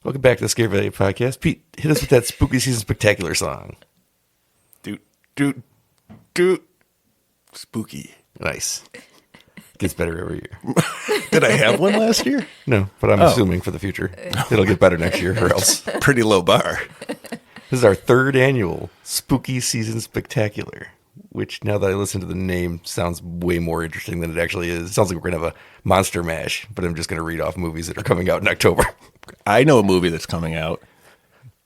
Welcome back to the Scare Value Podcast. Pete, hit us with that spooky season spectacular song. Doot. Spooky. Nice. Gets better every year. Did I have one last year? No, but I'm assuming for the future. It'll get better next year or else. Pretty low bar. This is our third annual spooky season spectacular, which now that I listen to the name sounds way more interesting than it actually is. It sounds like we're going to have a monster mash, but I'm just going to read off movies that are coming out in October. I know a movie that's coming out.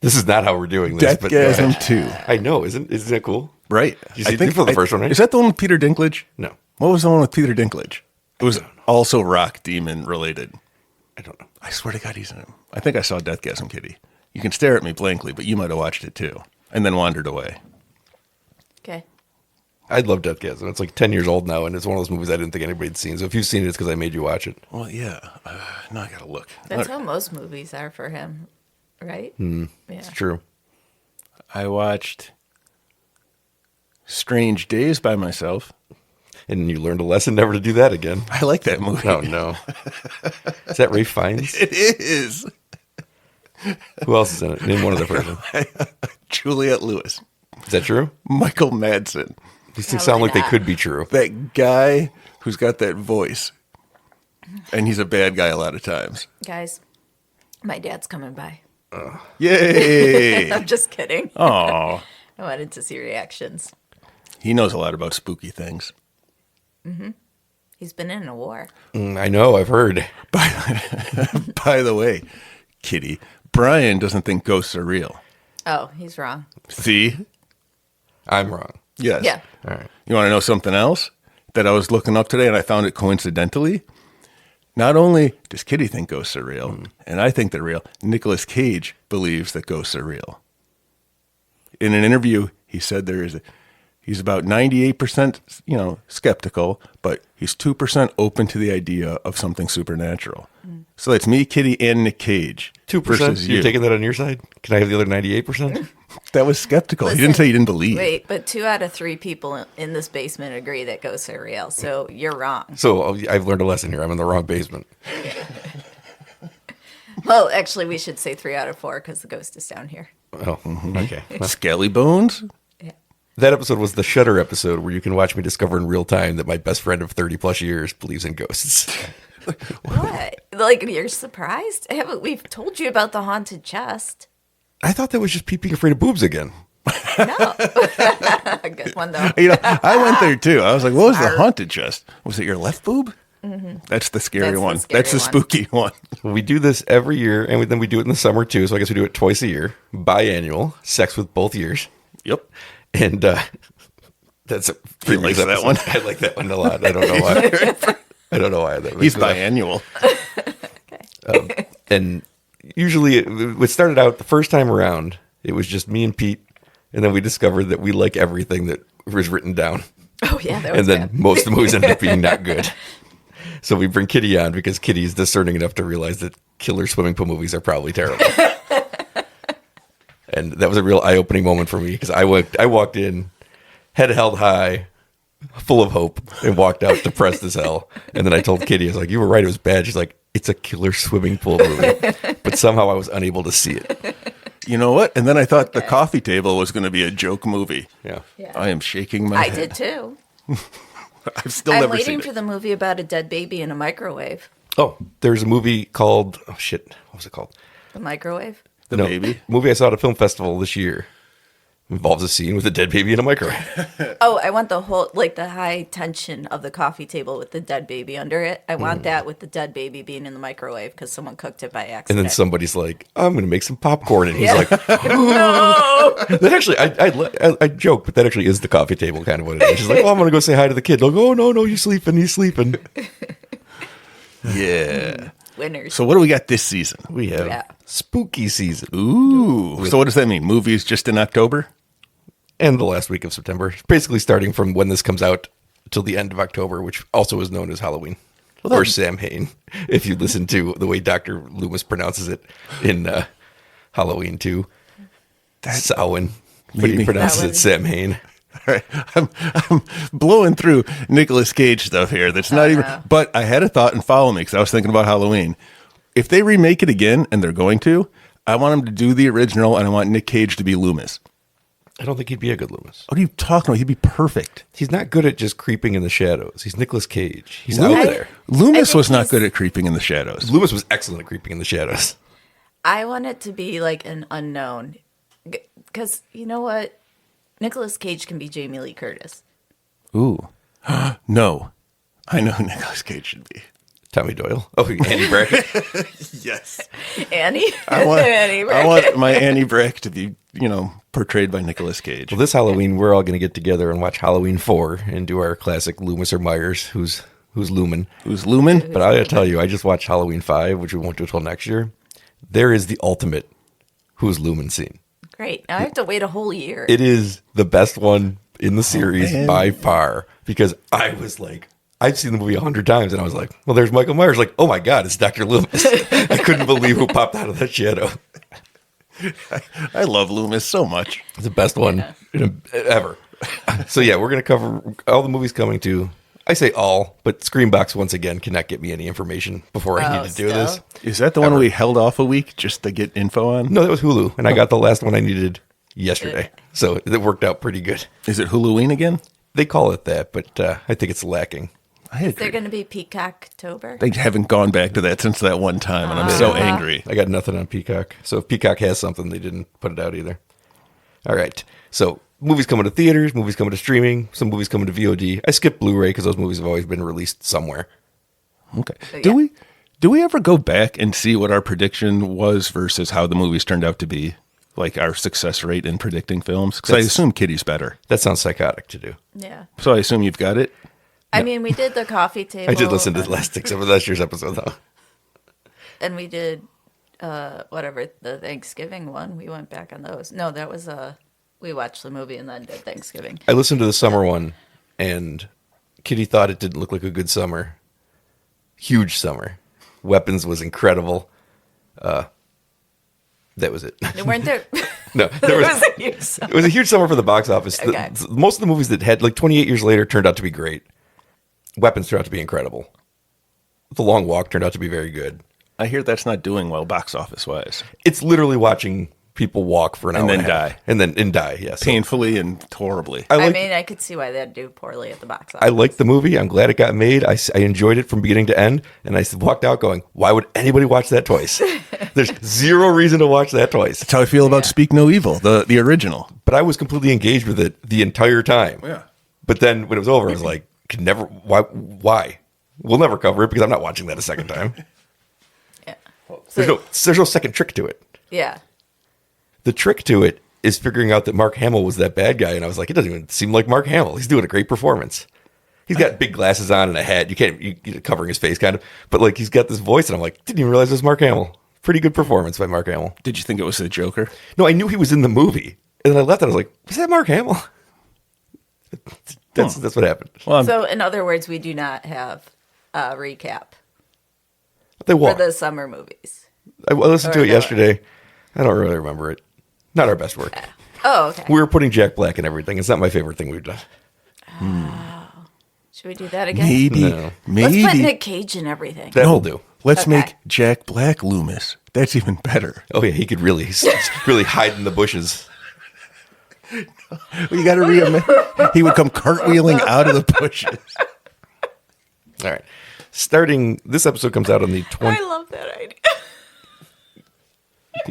This is not how we're doing this. Deathgasm 2. I know, isn't that cool? Right. You see for the first one, right? Is that the one with Peter Dinklage? No. What was the one with Peter Dinklage? It was also rock demon related. I don't know. I swear to God, he's in it. I think I saw Deathgasm Kitty. You can stare at me blankly, but you might have watched it too. And then wandered away. Okay. I love Deathgasm. It's like 10 years old now, and it's one of those movies I didn't think anybody'd seen. So if you've seen it, it's because I made you watch it. Well, yeah. Now I got to look. That's how most movies are for him, right? Yeah. It's true. I watched Strange Days by myself. And you learned a lesson never to do that again. I like that movie. Oh, no. Is that Ray Fiennes? It is. Who else is in it? Name one of the person. Juliette Lewis. Is that true? Michael Madsen. These things sound like they could be true. That guy who's got that voice. And he's a bad guy a lot of times. Guys, my dad's coming by. Yay! I'm just kidding. Oh, I wanted to see reactions. he knows a lot about spooky things. He's been in a war. I know, I've heard. By the way, Kitty, Brian doesn't think ghosts are real. Oh, he's wrong. See? I'm wrong. Yes. Yeah. All right. You want to know something else that I was looking up today and I found it coincidentally? Not only does Kitty think ghosts are real, and I think they're real, Nicolas Cage believes that ghosts are real. In an interview, he said he's about 98%, skeptical, but he's 2% open to the idea of something supernatural. So that's me, Kitty, and Nick Cage. 2%? versus You're you. taking that on your side? Can I have the other 98%? That was skeptical. He Listen, didn't say he didn't believe. Wait, but 2 out of 3 people in this basement agree that ghosts are real, so you're wrong. So I've learned a lesson here. I'm in the wrong basement. Well, actually, we should say 3 out of 4 because the ghost is down here. Oh, okay. Well, Skelly Bones? Yeah. that episode was the Shudder episode where you can watch me discover in real time that my best friend of 30 plus years believes in ghosts. What? Like, you're surprised? Haven't we told you about the haunted chest? I thought that was just Pete being afraid of boobs again. No. Good one, though. I went there too. I was like, what was the haunted chest? Was it your left boob? That's the scary That's the one. scary That's the one. spooky one. We do this every year, and then we do it in the summer too. So I guess we do it twice a year, biannual, sex with both ears. Yep. And that's a He likes that one. I like that one a lot. I don't know why. I don't know why. He's biannual. And usually it started out the first time around, it was just me and Pete. And then we discovered that we like everything that was written down. Oh, yeah, that was And then bad. most of the movies ended up being not good. So we bring Kitty on because Kitty's discerning enough to realize that killer swimming pool movies are probably terrible. And that was a real eye-opening moment for me because I walked in, head held high, full of hope, and walked out depressed as hell. And then I told Kitty, I was like, you were right, it was bad. She's like, it's a killer swimming pool movie. But somehow I was unable to see it. You know what? And then I thought the coffee table was going to be a joke movie. Yeah. Yeah. I am shaking my I head. did, too. I've still I'm never waiting seen for it. the movie about a dead baby in a microwave. Oh, there's a movie called, oh shit, what was it called? The microwave? The baby. Movie I saw at a film festival this year. Involves a scene with a dead baby in a microwave. Oh, I want the whole, like, the high tension of the coffee table with the dead baby under it. I want that with the dead baby being in the microwave because someone cooked it by And accident. then somebody's like, I'm going to make some popcorn. And he's Yeah. like, no. That actually, I joke, but that actually is the coffee table kind of what it is. She's like, oh, I'm going to go say hi to the kid. They'll go, oh, no, he's sleeping. Yeah. Winners. So what do we got this season? We have Yeah. spooky season. Ooh. So what does that mean? Movies just in October? And the last week of September. Basically starting from when this comes out till the end of October, which also is known as Halloween. Or Samhain, if you listen to the way Dr. Loomis pronounces it in Halloween 2. Samhain. But he pronounces it Samhain. All right. I'm blowing through Nicolas Cage stuff here. That's not even. But I had a thought and follow me because I was thinking about Halloween. If they remake it again, and they're going to, I want him to do the original, and I want Nick Cage to be Loomis. I don't think he'd be a good Loomis. What are you talking about? He'd be perfect. He's not good at just creeping in the shadows. He's Nicolas Cage. He's out there. Loomis think was not he's- good at creeping in the shadows. Loomis was excellent at creeping in the shadows. I want it to be like an unknown. Because you know what? Nicolas Cage can be Jamie Lee Curtis. Ooh. No. I know who Nicolas Cage should be. Tommy Doyle. Oh, Annie Brackett. Yes. Annie? I want, Annie I want my Annie Brack to be, portrayed by Nicolas Cage. Well, this Halloween, we're all going to get together and watch Halloween 4 and do our classic Loomis or Myers, who's Lumen. Who's Lumen? But I gotta tell you, I just watched Halloween 5, which we won't do until next year. There is the ultimate Who's Lumen scene. Great. Now I have to wait a whole year. It is the best one in the series man. by far, because I was like, I've seen the movie 100 times, and I was like, well, there's Michael Myers. Like, oh my God, it's Dr. Loomis. I couldn't believe who popped out of that shadow. I love Loomis so much. It's the best one ever. So yeah, we're going to cover all the movies coming to, I say all, but Screambox once again cannot get me any information before I need to do still? this. Is that the one we held off a week just to get info on? No, that was Hulu, and I got the last one I needed yesterday. So it worked out pretty good. Is it Halloween again? They call it that, but I think it's lacking. I Is there agree. going to be Peacocktober? They haven't gone back to that since that one time, and I'm so angry. I got nothing on Peacock. So if Peacock has something, they didn't put it out either. All right. So movies coming to theaters, movies coming to streaming, some movies coming to VOD. I skipped Blu-ray because those movies have always been released somewhere. Okay. But Do we ever go back and see what our prediction was versus how the movies turned out to be? Like our success rate in predicting films? Because I assume Kitty's better. That sounds psychotic to do. Yeah. So I assume you've got it? I mean, we did the coffee table. I did listen to the last year's episode, though. And we did, whatever, the Thanksgiving one. We went back on those. No, that was, we watched the movie and then did Thanksgiving. I listened to the summer one, and Kitty thought it didn't look like a good summer. Huge summer. Weapons was incredible. That was it. Weren't there? No, There was a huge it was a huge summer for the box office. Okay. Most of the movies that had, like 28 years later, turned out to be great. Weapons turned out to be incredible. The Long Walk turned out to be very good. I hear that's not doing well box office wise. It's literally watching people walk for an hour And then and a half. die. And die, yes. Painfully and horribly. I I mean, I could see why that'd do poorly at the box office. I liked the movie. I'm glad it got made. I enjoyed it from beginning to end. And I walked out going, why would anybody watch that twice? There's zero reason to watch that twice. That's how I feel about Speak No Evil, the original. But I was completely engaged with it the entire time. Yeah. But then when it was over, I was like, could never, why? We'll never cover it because I'm not watching that a second time. Yeah. There's no second trick to it. Yeah. The trick to it is figuring out that Mark Hamill was that bad guy. And I was like, it doesn't even seem like Mark Hamill. He's doing a great performance. He's got big glasses on and a hat. You covering his face kind of. But like he's got this voice and I'm like, didn't even realize it was Mark Hamill. Pretty good performance by Mark Hamill. Did you think it was the Joker? No, I knew he was in the movie. And then I left and I was like, was that Mark Hamill? That's what happened. Well, So, in other words, we do not have a recap They for walked. the summer movies. I listened to Or it no. yesterday. I don't really remember it. Not our best work. Oh, okay. We were putting Jack Black and everything. It's not my favorite thing we've done. Should we do that again? maybe. No. Let's put Maybe. Nick Cage in everything. That will do. Let's Okay. make Jack Black Loomis. That's even better. Oh yeah, he could really hide in the bushes. You got to reimagine. He would come cartwheeling out of the bushes. All right. Starting this episode comes out on the 20th. I love that idea.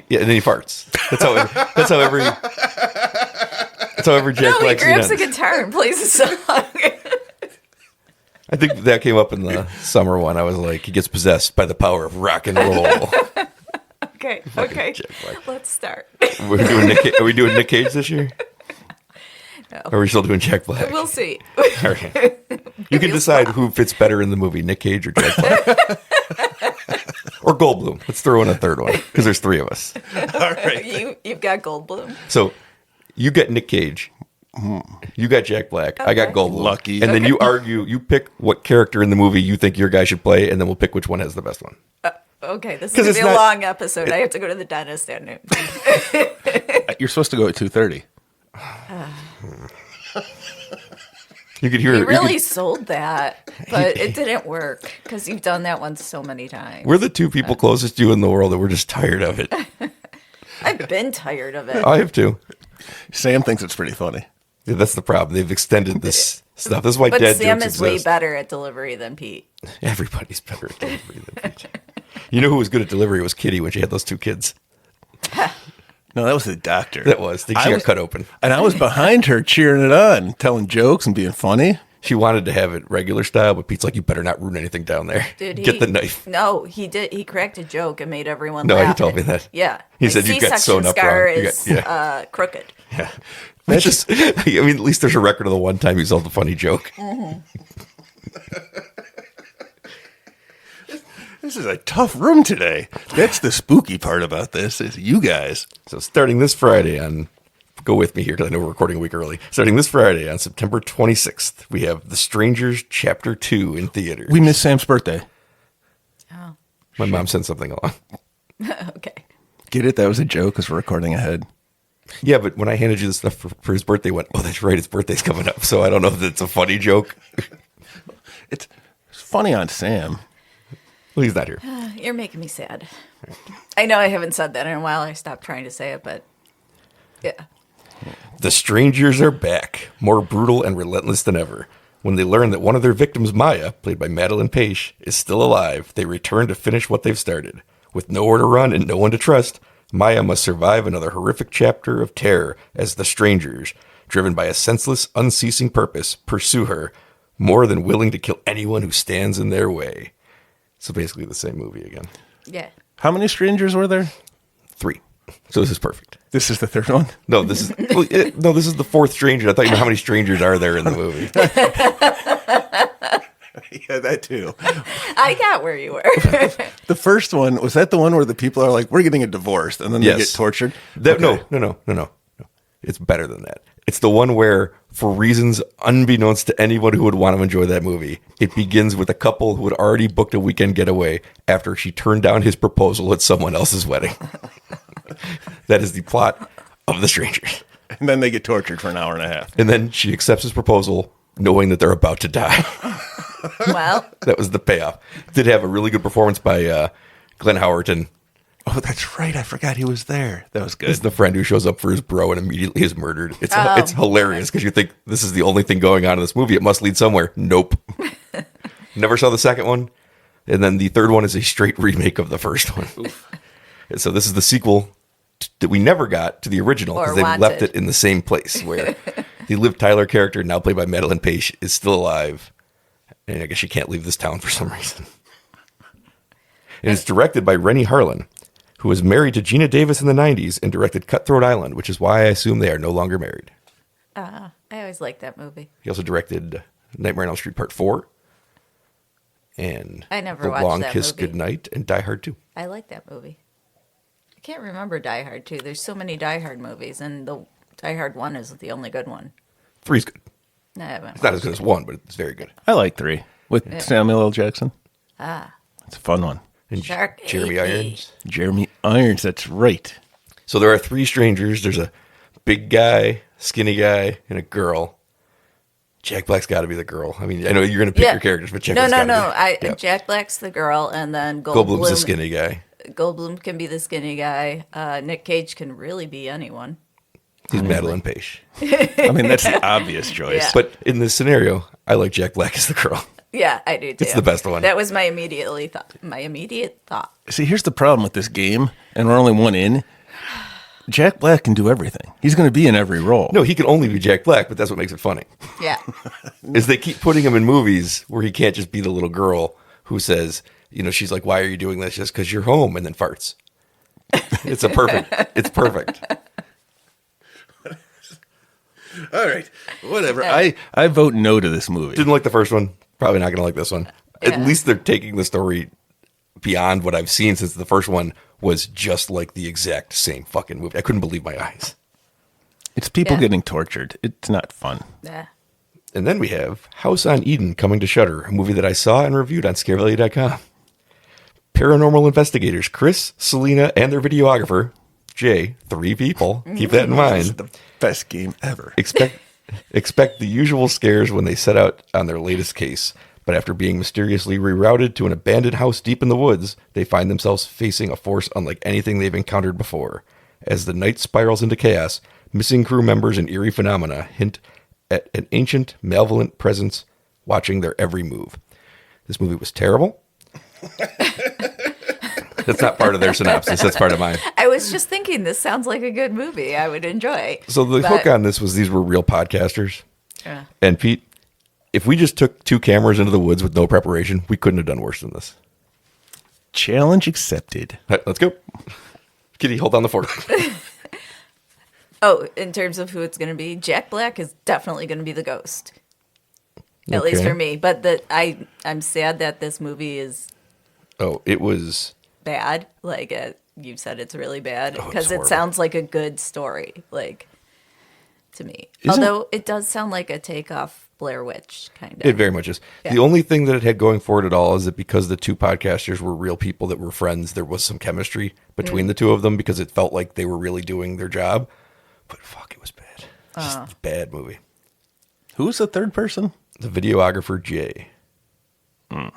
Yeah, and then he farts. That's how every No, Jack he Black scene grabs a ends. guitar and plays a song. I think that came up in the summer one. I was like, he gets possessed by the power of rock and roll. Okay, Jack Black. let's start. Are we doing Nick Cage this year? No. Or are we still doing Jack Black? We'll see. All right. You can decide who fits better in the movie, Nick Cage or Jack Black. Or Goldblum. Let's throw in a third one because there's three of us. All right. You've got Goldblum. So you get Nick Cage. You got Jack Black. I got Okay. Goldblum. Lucky. And then you argue, you pick what character in the movie you think your guy should play, and then we'll pick which one has the best one. Okay, this is 'Cause going it's to be a not- long episode. I have to go to the dentist at noon. You're supposed to go at 2:30. You could hear You you really could- sold that, but it didn't work because you've done that one so many times. we're the two people closest to you in the world that we're just tired of it. I've been tired of it. I have too. Sam thinks it's pretty funny. Yeah, that's the problem. They've extended this stuff. This is why But dad Sam jokes is way exist. better at delivery than Pete. Everybody's better at delivery than Pete. You know who was good at delivery was Kitty when she had those two kids. No, that was the doctor. That was. She got cut open. And I was behind her cheering it on, telling jokes and being funny. She wanted to have it regular style, but Pete's like, you better not ruin anything down there. Dude, Get the knife. No, he did. He cracked a joke and made everyone No, laugh. he told me that. Yeah. He My said you got sewn C-section up scar wrong. is crooked. Yeah. Which is, I mean, at least there's a record of the one time he told a funny joke. Mm-hmm. This is a tough room today. That's the spooky part about this, is you guys. So starting this Friday on, go with me here because I know we're recording a week early. Starting this Friday on September 26th, we have The Strangers Chapter 2 in theaters. We missed Sam's birthday. Oh, My mom sent something along. okay. Get it? That was a joke because we're recording ahead. Yeah, but when I handed you the stuff for his birthday, I went, oh, that's right, his birthday's coming up. So I don't know if it's a funny joke. It's funny on Sam. Well, he's not here. You're making me sad. I know I haven't said that in a while. I stopped trying to say it, but yeah. The strangers are back, more brutal and relentless than ever. When they learn that one of their victims, Maya, played by Madeline Page, is still alive, they return to finish what they've started. With nowhere to run and no one to trust, Maya must survive another horrific chapter of terror as the strangers, driven by a senseless, unceasing purpose, pursue her, more than willing to kill anyone who stands in their way. So basically the same movie again. Yeah. How many strangers were there? 3. So this is perfect. This is the third one? No, this is no, this is the 4th stranger. I thought you know how many strangers are there in the movie. Yeah, that too. I got where you were. The first one, was that the one where the people are like, we're getting a divorce, and then they Yes. get tortured? That, Okay. No. It's better than that. It's the one where, for reasons unbeknownst to anyone who would want to enjoy that movie, it begins with a couple who had already booked a weekend getaway after she turned down his proposal at someone else's wedding. That is the plot of The Strangers. And then they get tortured for an hour and a half. And then she accepts his proposal knowing that they're about to die. Well, That was the payoff. Did have a really good performance by Glenn Howerton. Oh, that's right. I forgot he was there. That was good. Is the friend who shows up for his bro and immediately is murdered. It's hilarious because you think this is the only thing going on in this movie. It must lead somewhere. Nope. Never saw the second one. And then the third one is a straight remake of the first one. And so this is the sequel that we never got to the original Or because they wanted. left it in the same place where the Liv Tyler character, now played by Madeline Page, is still alive. And I guess she can't leave this town for some reason. And it's directed by Rennie Harlan, who was married to Gina Davis in the 90s and directed Cutthroat Island, which is why I assume they are no longer married. I always liked that movie. He also directed Nightmare on Elm Street Part 4 and I never The watched Long that Kiss movie. Goodnight and Die Hard 2. I like that movie. I can't remember Die Hard 2. There's so many Die Hard movies, and the Die Hard 1 is the only good one. 3's good. I haven't. It's not as good as 1, but it's very good. I like 3 with Samuel L. Jackson. Ah, It's a fun one. And Shark Jeremy ate me. Irons. Jeremy Irons, that's right. So there are 3 strangers. There's a big guy, skinny guy, and a girl. Jack Black's got to be the girl. I mean, I know you're going to pick your characters, but Jack no, Black's no, gotta no. be. Yeah. Jack Black's the girl, and then Goldblum's the skinny guy. Goldblum can be the skinny guy. Nick Cage can really be anyone. He's Madeline Page. I mean, that's the obvious choice. Yeah. But in this scenario, I like Jack Black as the girl. Yeah, I do too. It's the best one. That was my immediate thought. See, here's the problem with this game, and we're only one in. Jack Black can do everything. He's going to be in every role. No, he can only be Jack Black, but that's what makes it funny. Yeah. Is they keep putting him in movies where he can't just be the little girl who says, you know, she's like, why are you doing this? Just because you're home, and then farts. It's perfect. All right, whatever. I vote no to this movie. Didn't like the first one. Probably not going to like this one. Yeah. At least they're taking the story beyond what I've seen, since the first one was just like the exact same fucking movie. I couldn't believe my eyes. It's people Yeah. getting tortured. It's not fun. Yeah. And then we have House on Eden coming to Shudder, a movie that I saw and reviewed on ScareValley.com. Paranormal investigators Chris, Selena, and their videographer, Jay, 3 people. Keep that in This is mind. the best game ever. Expect the usual scares when they set out on their latest case. But after being mysteriously rerouted to an abandoned house deep in the woods, they find themselves facing a force unlike anything they've encountered before. As the night spirals into chaos, missing crew members and eerie phenomena hint at an ancient, malevolent presence watching their every move. This movie was terrible. That's not part of their synopsis. That's part of mine. I was just thinking, this sounds like a good movie I would enjoy. So the hook on this was these were real podcasters. Yeah. And Pete, if we just took 2 cameras into the woods with no preparation, we couldn't have done worse than this. Challenge accepted. All right, let's go. Kitty, hold down the fort. Oh, in terms of who it's going to be, Jack Black is definitely going to be the ghost. At least for me. But I'm sad that this movie is It was bad. Like you said, it's really bad it's because it horrible. sounds like a good story. Like to me, Isn't- although it does sound like a takeoff Blair Witch kind of. It very much is. Yeah. The only thing that it had going for it at all is that because the 2 podcasters were real people that were friends, there was some chemistry between the 2 of them because it felt like they were really doing their job. But fuck, it was bad. Just a bad movie. Who was the third person? The videographer, Jay. I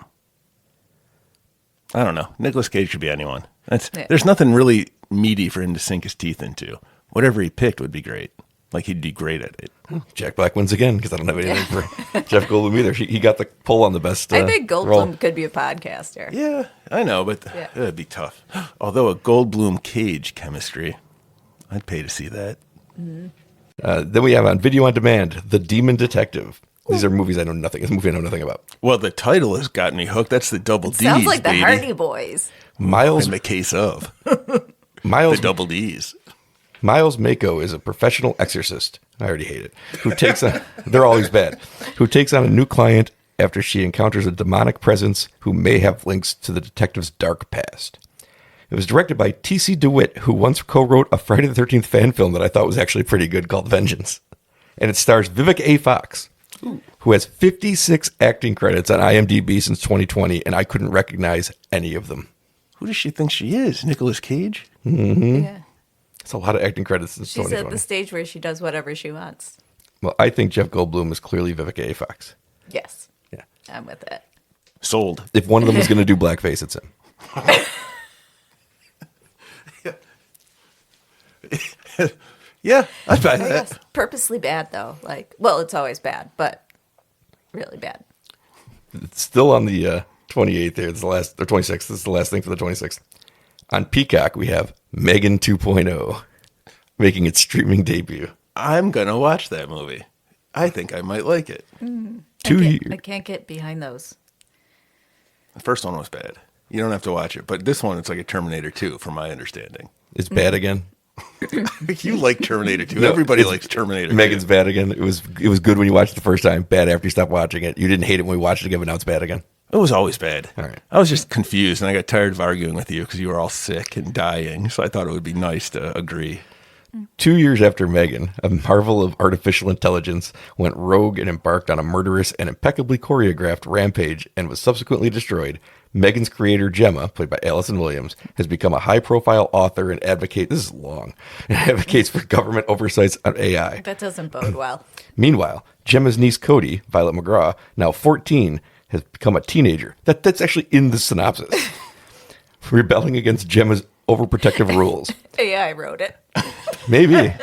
don't know. Nicolas Cage could be anyone. Yeah. There's nothing really meaty for him to sink his teeth into. Whatever he picked would be great. Like, he'd be great at it. Jack Black wins again because I don't have anything for Jeff Goldblum either. He got the pull on the best I think Goldblum role. could be a podcaster. Yeah, I know, but Yeah. it'd be tough. Although a Goldblum-Cage chemistry, I'd pay to see that. Then we have on Video on Demand, The Demon Detective. These are movies I know nothing. It's a movie I know nothing about. Well, the title has got me hooked. That's the double D's, Sounds like the baby. Hardy Boys. Miles In the case of Miles the double D's. Miles Mako is a professional exorcist. I already hate it. Who takes on they're always bad. Who takes on a new client after she encounters a demonic presence who may have links to the detective's dark past. It was directed by T.C. DeWitt, who once co-wrote a Friday the 13th fan film that I thought was actually pretty good called Vengeance. And it stars Vivica A. Fox, who has 56 acting credits on IMDb since 2020, and I couldn't recognize any of them. Who does she think she is? Nicolas Cage? Yeah. It's a lot of acting credits since She's 2020. at the stage where she does whatever she wants. Well, I think Jeff Goldblum is clearly Vivica A. Fox. Yes. Yeah. I'm with it. Sold. If one of them is going to do blackface, it's him. Yeah, I'd buy I that. guess purposely bad though. Like, well, it's always bad, but really bad. It's still on the 28th there. It's the last, or 26th. This is the last thing for the 26th. On Peacock, we have Megan 2.0 making its streaming debut. I'm going to watch that movie. I think I might like it. 2 years. I can't get behind those. The first one was bad. You don't have to watch it. But this one, it's like a Terminator 2, from my understanding. It's bad again. You like Terminator 2. No, Everybody it's- likes Terminator 2. Megan's bad again. It was good when you watched it the first time. Bad after you stopped watching it. You didn't hate it when we watched it again, but now it's bad again. It was always bad. All right. I was just confused, and I got tired of arguing with you because you were all sick and dying. So I thought it would be nice to agree. 2 years after Megan, a marvel of artificial intelligence went rogue and embarked on a murderous and impeccably choreographed rampage and was subsequently destroyed. Megan's creator, Gemma, played by Allison Williams, has become a high-profile author and advocate. This is long. And advocates for government oversights on AI. That doesn't bode well. Meanwhile, Gemma's niece Cody, Violet McGraw, now 14, has become a teenager. That's actually in the synopsis. Rebelling against Gemma's overprotective rules. AI wrote it. Maybe.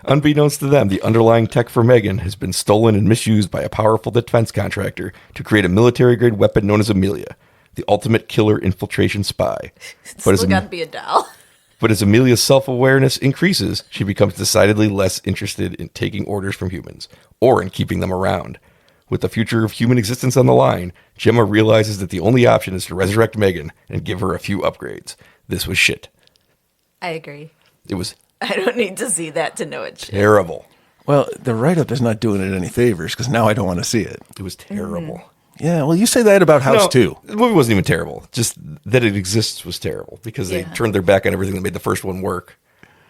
Unbeknownst to them, the underlying tech for Megan has been stolen and misused by a powerful defense contractor to create a military-grade weapon known as Amelia, the ultimate killer infiltration spy. Still got to be a doll. But as Amelia's self-awareness increases, she becomes decidedly less interested in taking orders from humans or in keeping them around. With the future of human existence on the line, Gemma realizes that the only option is to resurrect Megan and give her a few upgrades. This was shit. I agree. It was I don't need to see that to know it's shit. terrible. Well, the write-up is not doing it any favors because now I don't want to see it. It was terrible. Yeah, well, you say that about House 2. The movie wasn't even terrible. Just that it exists was terrible because they Yeah. turned their back on everything that made the first one work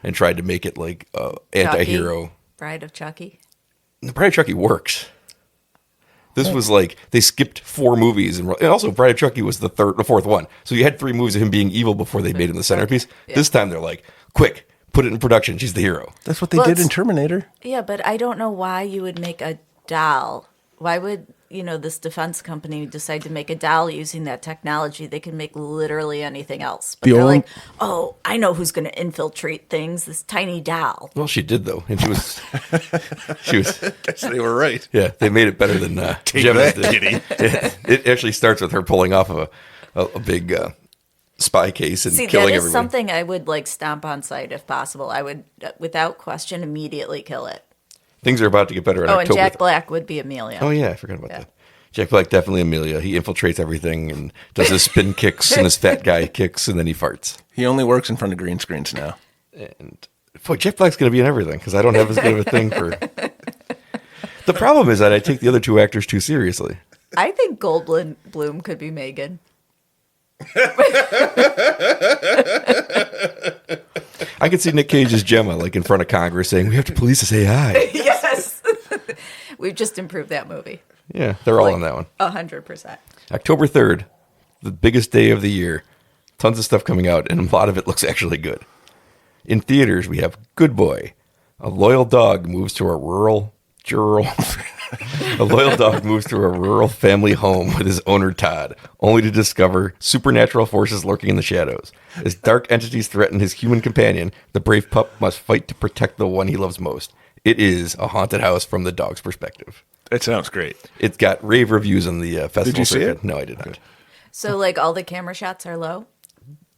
and tried to make it like anti-hero. Chucky, Bride of Chucky. Bride of Chucky works. This was like they skipped 4 movies, and also Bride of Chucky was the fourth one. So you had 3 movies of him being evil before they made him the centerpiece. Yeah. This time they're like, quick, put it in production. She's the hero. That's what they Well, did in it's- Terminator. Yeah, but I don't know why you would make a doll. Why would this defense company decide to make a doll using that technology, they can make literally anything else. But they're like, oh, I know who's going to infiltrate things, this tiny doll. Well, she did, though. And she was. Guess they were right. Yeah, they made it better than Gemma's did. It actually starts with her pulling off a big spy case and killing that is everyone. something I would stomp on sight if possible. I would, without question, immediately kill it. Things are about to get better in Oh, October. and Jack Black would be Amelia. Oh, yeah, I forgot about that. Jack Black, definitely Amelia. He infiltrates everything and does his spin kicks and his fat guy kicks, and then he farts. He only works in front of green screens now. And boy, Jack Black's going to be in everything because I don't have as good of a thing for... The problem is that I take the other two actors too seriously. I think Goldblum could be Megan. I could see Nick Cage as Gemma, in front of Congress, saying, "We have to police this AI." Yes. We've just improved that movie. Yeah, they're all on that one. 100%. October 3rd, the biggest day of the year. Tons of stuff coming out, and a lot of it looks actually good. In theaters, we have Good Boy. A loyal dog moves to a rural family home with his owner Todd, only to discover supernatural forces lurking in the shadows. As dark entities threaten his human companion, the brave pup must fight to protect the one he loves most. It is a haunted house from the dog's perspective. That sounds great. It's got rave reviews on the festival. Did you see circuit. it? No, I did not. So, all the camera shots are low?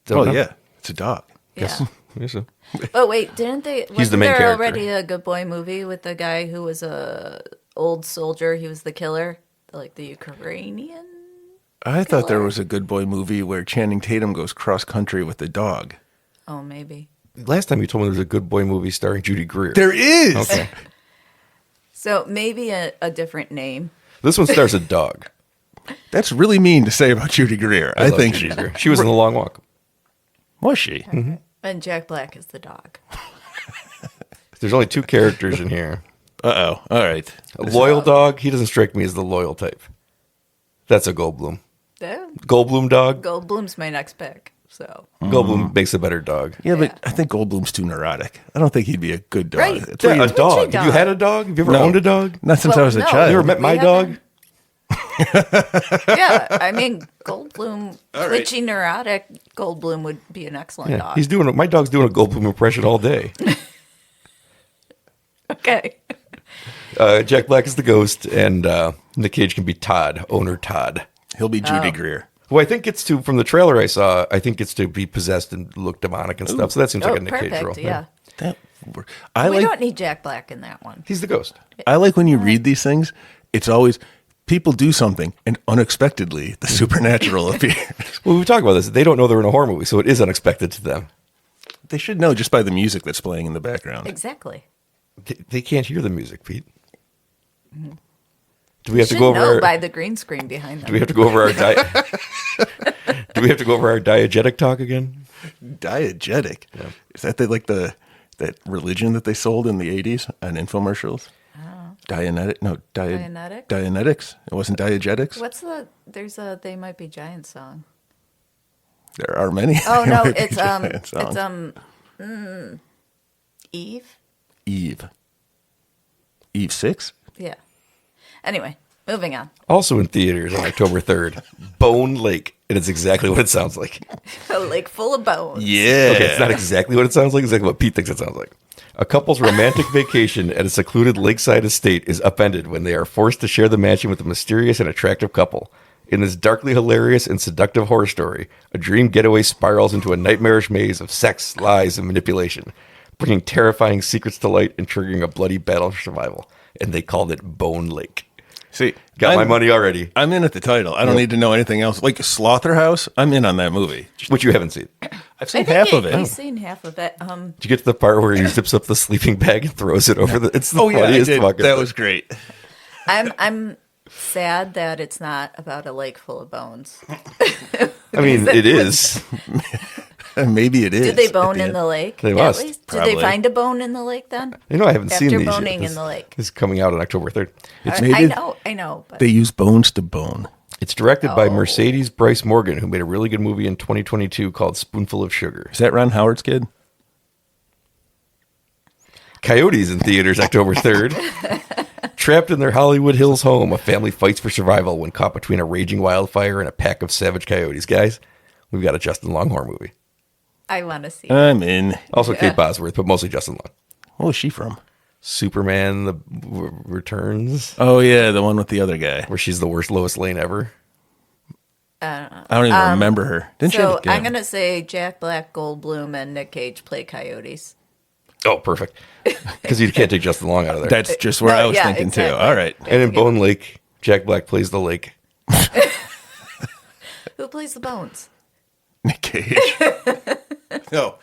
Don't know. Yeah. It's a dog. Yeah. Yes, so. Oh, wait, didn't they? He's the main there character. already a Good Boy movie with the guy who was a old soldier? He was the killer, the Ukrainian? I thought there was a Good Boy movie where Channing Tatum goes cross country with the dog. Oh, maybe. Last time you told me there was a Good Boy movie starring Judy Greer. There is. Okay. So maybe a different name. This one stars a dog. That's really mean to say about Judy Greer. I love think Judy Greer. She was in The Long Walk. Was she? Mm-hmm. And Jack Black is the dog. There's only two characters in here. Uh-oh. All right. A loyal dog, he doesn't strike me as the loyal type. That's a Goldblum. Yeah. Goldblum dog? Goldblum's my next pick. So Goldblum makes a better dog. Yeah, but I think Goldblum's too neurotic. I don't think he'd be a good dog. Right. That's Yeah, why a you- dog. dog. Have you had a dog? Have you ever No. owned a dog? Not since I was a no. child. You ever met my We dog? yeah, I mean Goldblum, twitchy, neurotic Goldblum would be an excellent Yeah, dog. my dog's doing a Goldblum impression all day. Okay. Jack Black is the ghost, and Nick Cage can be Todd, owner Todd. He'll be Judy Greer. Who I think gets to, from the trailer I saw, I think gets to be possessed and look demonic and stuff. So that seems like a Nick Cage role. Perfect. Yeah. I We like don't need Jack Black in that one. He's the ghost. I like when you read these things. It's always people do something and unexpectedly the supernatural appears. Well, we talk about this. They don't know they're in a horror movie, so it is unexpected to them. They should know just by the music that's playing in the background. Exactly. They can't hear the music, Pete. Do we have to Should go over know our, by the green screen behind them. Do we have to go over our Do we have to go over our diegetic talk again? Diegetic. Yeah. Is that that religion that they sold in the 80s on infomercials? Dianetic? No, Dianetic? Dianetics. It wasn't diegetics? There's a They Might Be Giants song. There are many. Oh There no, might be it's giant songs. Eve. Eve 6? Yeah. Anyway, moving on. Also in theaters on October 3rd, Bone Lake. And it's exactly what it sounds like. A lake full of bones. Yeah. Okay, it's not exactly what it sounds like, exactly what Pete thinks it sounds like. A couple's romantic vacation at a secluded lakeside estate is upended when they are forced to share the mansion with a mysterious and attractive couple. In this darkly hilarious and seductive horror story, a dream getaway spirals into a nightmarish maze of sex, lies, and manipulation, bringing terrifying secrets to light and triggering a bloody battle for survival. And they called it Bone Lake. See, Got my money already, I'm in at the title. I don't need to know anything else. Like Slaughterhouse, I'm in on that movie. which you haven't seen. I've seen half of it. You've seen half of it. Did you get to the part where he zips up the sleeping bag and throws it over the... It's the Oh, yeah, I funniest did. fucking That thing. was great. I'm sad that it's not about a lake full of bones. I mean, it is. Maybe it is. Did they at bone the in end. the lake? They at must, least? Did probably. they find a bone in the lake then? You know, I haven't seen After these boning yet. in the lake. This is coming out on October 3rd. It's, maybe- I know. But They use bones to bone. it's directed by Oh. Mercedes Bryce Morgan, who made a really good movie in 2022 called Spoonful of Sugar. Is that Ron Howard's kid? Coyotes in theaters October 3rd. Trapped in their Hollywood Hills home, a family fights for survival when caught between a raging wildfire and a pack of savage coyotes. Guys, we've got a Justin Long horror movie. I want to see it. I'm in. Also Kate Bosworth, but mostly Justin Long. Where's she from? Superman the Returns, Oh, yeah, the one with the other guy. where she's the worst Lois Lane ever. I don't even remember her. Didn't she have So a I'm going to say Jack Black, Goldblum, and Nick Cage play coyotes. Oh, perfect. Because you can't take Justin Long out of there. That's just where I was thinking, exactly. too. All right. And in Bone Lake, Jack Black plays the lake. Who plays the bones? Nick Cage. No.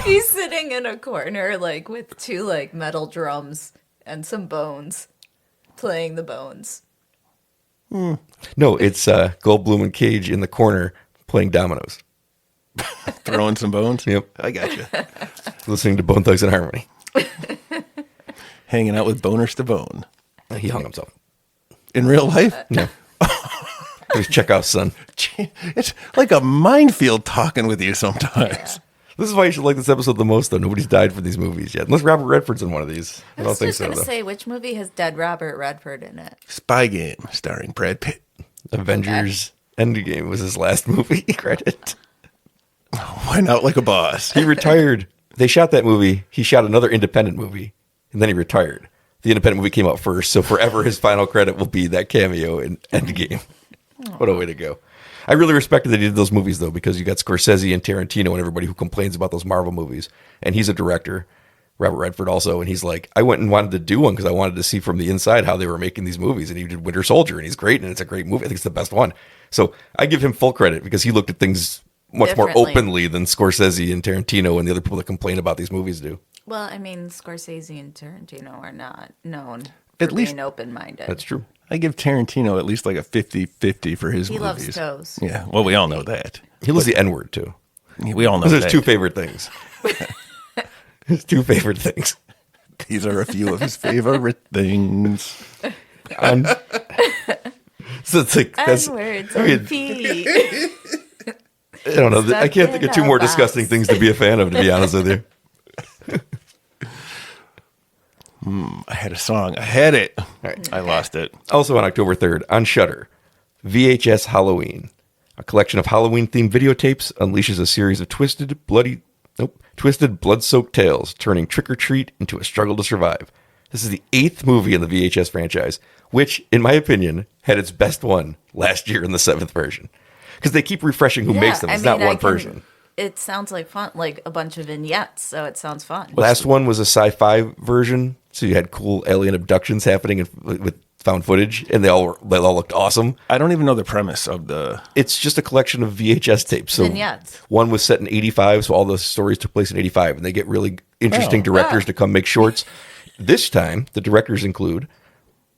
He's sitting in a corner, like, with two, like, metal drums and some bones, playing the bones. No, it's Goldblum and Cage in the corner playing dominoes. Throwing some bones. Yep, I got you. Listening to Bone Thugs and Harmony. Hanging out with boners to bone. He hung himself. In real life? No. Here's Chekhov's son. It's like a minefield talking with you sometimes. This is why you should like this episode the most, though. Nobody's died for these movies yet. Unless Robert Redford's in one of these. I I don't was think just so, going to though. say, which movie has dead Robert Redford in it? Spy Game, starring Brad Pitt. Avengers Endgame was his last movie credit. Went out like a boss. He retired. They shot that movie. He shot another independent movie, and then he retired. The independent movie came out first, so forever his final credit will be that cameo in Endgame. What a way to go. I really respected that he did those movies, though, because you got Scorsese and Tarantino and everybody who complains about those Marvel movies. And he's a director, Robert Redford also, and he's like, I went and wanted to do one because I wanted to see from the inside how they were making these movies. And he did Winter Soldier, and he's great, and it's a great movie. I think it's the best one. So I give him full credit because he looked at things much more Differently. openly than Scorsese and Tarantino and the other people that complain about these movies do. Well, I mean, Scorsese and Tarantino are not known At for least- being open-minded. That's true. I give Tarantino at least like a 50-50 for his He movies. loves toes. Yeah, well, we all know that. He loves the N-word, too. We all know Those are his that. two favorite things. His two favorite things. These are a few of his favorite things. So it's like, that's, N-words I mean, and P. I don't know. I can't think of two more Stuck in a disgusting box. things to be a fan of, to be honest with you. I had a song. I had it. right. I lost it. Also on October 3rd, on Shudder, VHS Halloween. A collection of Halloween-themed videotapes unleashes a series of twisted, blood-soaked tales, turning trick-or-treat into a struggle to survive. This is the 8th movie in the VHS franchise, which, in my opinion, had its best one last year in the 7th version. Because they keep refreshing who makes them. It's not one person. It sounds like fun, like a bunch of vignettes, so it sounds fun. Last one was a sci-fi version, so you had cool alien abductions happening with found footage, and they all looked awesome. I don't even know the premise of the... It's just a collection of VHS tapes. So Vignettes. one was set in 85, so all the stories took place in 85, and they get really interesting directors to come make shorts. This time, the directors include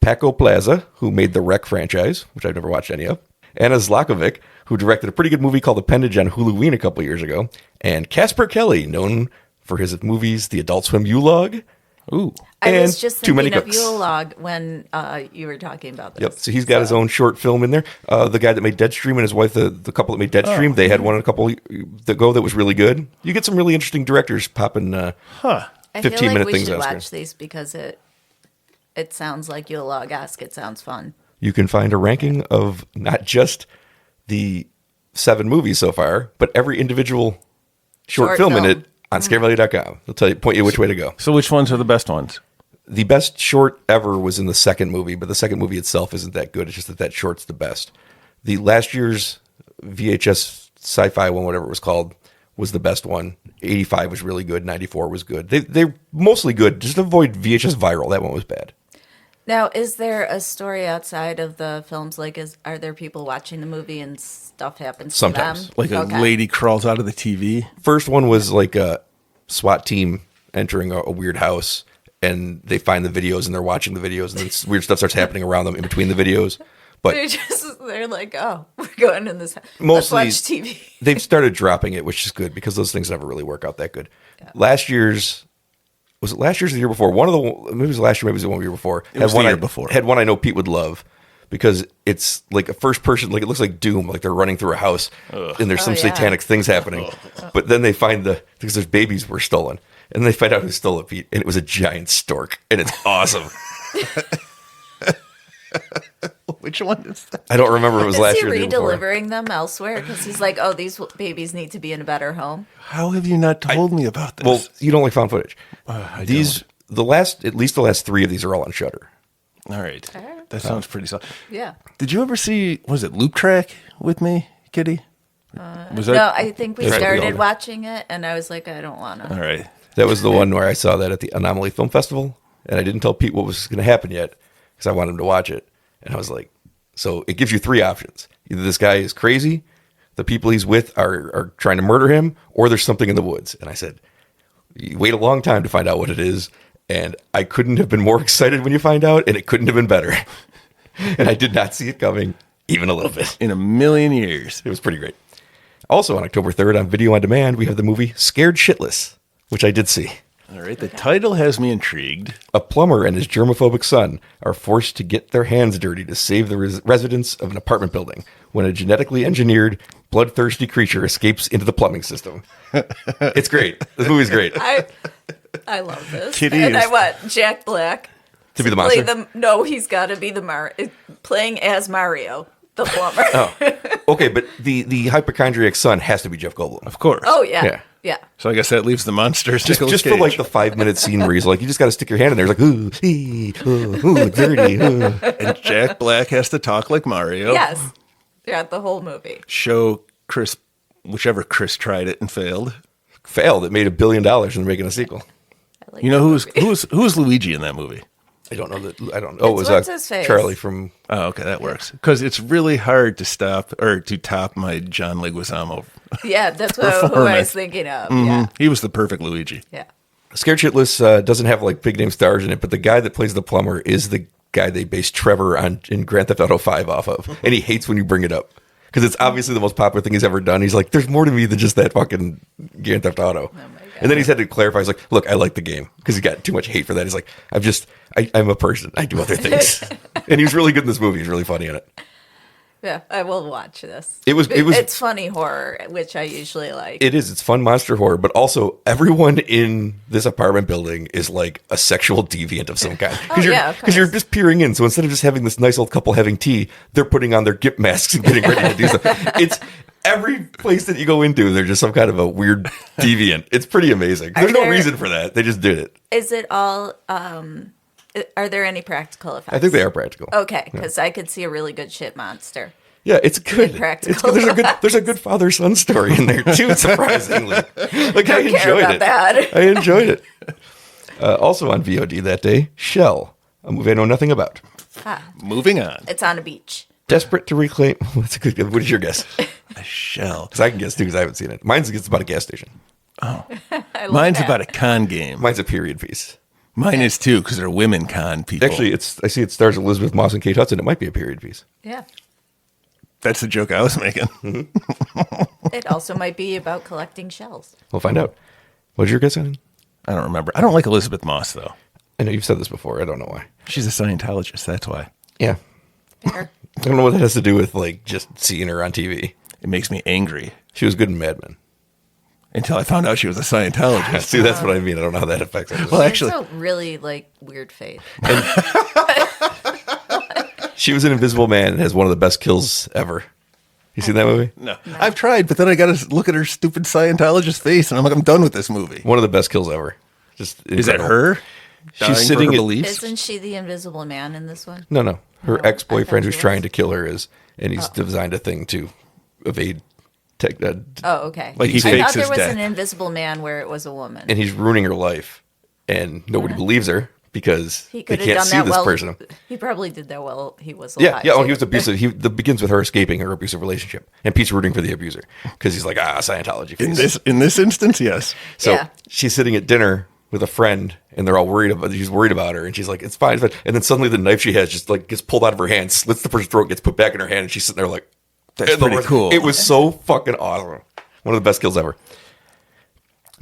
Paco Plaza, who made the Wreck franchise, which I've never watched any of, Anna Zlakovic, who directed a pretty good movie called Appendage on Huluween a couple years ago, and Casper Kelly, known for his movies The Adult Swim U-Log. Ooh. I and was just Too Many thinking of Cooks. Yule Log when you were talking about this. Yep. So he's got his own short film in there. The guy that made Deadstream and his wife, the couple that made Deadstream, they had one a couple ago that was really good. You get some really interesting directors popping I feel 15-minute like we things should on screen. watch these because it sounds like Yule Log-esque. It sounds fun. You can find a ranking of not just the 7 movies so far, but every individual short film in it on scarevalue.com. They'll point you which way to go. So which ones are the best ones? The best short ever was in the second movie, but the second movie itself isn't that good. It's just that short's the best. The last year's VHS sci-fi one, whatever it was called, was the best one. 85 was really good. 94 was good. They're mostly good. Just avoid VHS Viral. That one was bad. Now, is there a story outside of the films? Like, are there people watching the movie and stuff happens Sometimes. to them? Like a lady crawls out of the TV? First one was like a SWAT team entering a weird house, and they find the videos, and they're watching the videos, and then weird stuff starts happening around them in between the videos. But They're like, oh, we're going in this house. Mostly- Let's watch TV. they've started dropping it, which is good because those things never really work out that good. Last year's, was it last year's or the year before? Maybe it was last year, maybe it was the one year before. It was the year before. Had one I know Pete would love because it's like a first person, like it looks like Doom, like they're running through a house and there's some yeah. satanic things happening. But then they find because there's babies were stolen. And they find out who stole it, Pete, and it was a giant stork, and it's awesome. Which one is that? I don't remember if it was Is last he year or the year before. redelivering them elsewhere? Because he's like, oh, these babies need to be in a better home. How have you not told me about this? Well, you don't like found footage. I At least the last 3 of these are all on Shudder. All right. That sounds pretty solid. Yeah. Did you ever see, was it Loop Track with me, Kitty? Was that? No, I think we Right, we all started did. watching it, and I was like, I don't want to. All right. That was the one where I saw that at the Anomaly Film Festival, and I didn't tell Pete what was going to happen yet because I wanted him to watch it. And I was like, so it gives you 3 options. Either this guy is crazy, the people he's with are trying to murder him, or there's something in the woods. And I said, you wait a long time to find out what it is. And I couldn't have been more excited when you find out, and it couldn't have been better. And I did not see it coming even a little bit. In a million years. It was pretty great. Also on October 3rd on Video on Demand, we have the movie Scared Shitless, which I did see. All right. The title has me intrigued. A plumber and his germophobic son are forced to get their hands dirty to save the residents of an apartment building when a genetically engineered, bloodthirsty creature escapes into the plumbing system. It's great. This movie's great. I love this. Kitty and is- I want Jack Black To be the play monster? No, he's got to be playing as Mario, the plumber. Okay, but the hypochondriac son has to be Jeff Goldblum. Of course. Oh yeah. Yeah. Yeah. So I guess that leaves the monsters. Just for like the 5-minute scene where he's like, you just got to stick your hand in there. He's like, ooh, ooh, dirty. Ooh. And Jack Black has to talk like Mario. Yes. Yeah, the whole movie. Show Chris, whichever Chris tried it and failed. Failed. It made $1 billion and they're making a sequel. I like You know that movie. who's Luigi in that movie? I don't know that. I don't know. Oh, it was what's his face? Charlie from. Oh, okay, that works. Because it's really hard to stop or to top my John Leguizamo. Yeah, that's who I Performance. was thinking of. Yeah. He was the perfect Luigi. Yeah. Scared Shitless doesn't have like big name stars in it, but the guy that plays the plumber is the guy they based Trevor on in Grand Theft Auto 5 off of, and he hates when you bring it up because it's obviously the most popular thing he's ever done. He's like, "There's more to me than just that fucking Grand Theft Auto." Oh my God. And then he's had to clarify. He's like, "Look, I like the game," because he got too much hate for that. He's like, I'm a person. I do other things," and he was really good in this movie. He's really funny in it. Yeah, I will watch this. It was. It's funny horror, which I usually like. It is. It's fun monster horror, but also everyone in this apartment building is like a sexual deviant of some kind. Oh, yeah, of Because you're course. just peering in. So instead of just having this nice old couple having tea, they're putting on their gimp masks and getting ready to do stuff. It's every place that you go into, they're just some kind of a weird deviant. It's pretty amazing. There's no there- reason for that. They just did it. Is it all? Are there any practical effects? I think they are practical. Okay, because I could see a really good shit monster. Yeah, it's good. Practical. It's good. There's a good father son story in there too. Surprisingly, like I Don't care enjoyed about it. that. I enjoyed it. Also on VOD that day, Shell, a movie I know nothing about. Moving on. It's on a beach. Desperate to reclaim. That's a good. What is your guess? A shell. Because I can guess too, because I haven't seen it. Mine's about a gas station. I love Mine's that. about a con game. Mine's a period piece. Mine is too, because they're women con people. Actually, I see it stars Elizabeth Moss and Kate Hudson. It might be a period piece. Yeah. That's the joke I was making. It also might be about collecting shells. We'll find out. What's your guess, Annie? I don't remember. I don't like Elizabeth Moss, though. I know you've said this before. I don't know why. She's a Scientologist. That's why. Yeah. Fair. I don't know what that has to do with like just seeing her on TV. It makes me angry. She was good in Mad Men. Until I found out she was a Scientologist. See, that's what I mean. I don't know how that affects her. Well, actually, It's a really like weird fate. She was in Invisible Man and has one of the best kills ever. You seen that movie? no. I've tried, but then I got to look at her stupid Scientologist face, and I'm like, I'm done with this movie. One of the best kills ever. Just Is that incredible. her? She's Dying sitting for her at- beliefs? Isn't she the invisible man in this one? No. Her No, ex-boyfriend I who's thought she trying was. to kill her and he's designed a thing to evade tech. Oh, okay. Like he I fakes thought there his was death. an invisible man where it was a woman. And he's ruining her life, and nobody believes her because He they could have can't done see that this well. person. He probably did that well. He was Yeah, alive. yeah. Oh, too. he was abusive. The begins with her escaping her abusive relationship, and Pete's rooting for the abuser because he's like, Scientology. In this instance, yes. So Yeah. she's sitting at dinner with a friend, and they're all worried about. She's worried about her, and she's like, "It's fine, it's fine." And then suddenly the knife she has just like gets pulled out of her hand, slits the person's throat, gets put back in her hand, and she's sitting there like, That's pretty cool. It was so fucking awesome. One of the best kills ever.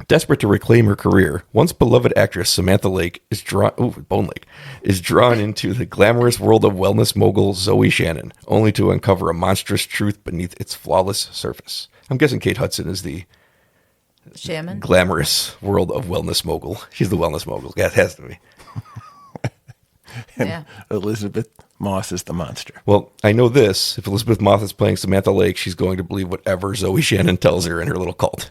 Desperate to reclaim her career, once beloved actress Samantha Lake is Bone Lake is drawn into the glamorous world of wellness mogul Zoe Shannon, only to uncover a monstrous truth beneath its flawless surface. I'm guessing Kate Hudson is the Shaman. glamorous world of wellness mogul. She's the wellness mogul. Yeah, it has to be. And Yeah. Elizabeth Moss is the monster. Well, I know this. If Elizabeth Moss is playing Samantha Lake, she's going to believe whatever Zoe Shannon tells her in her little cult.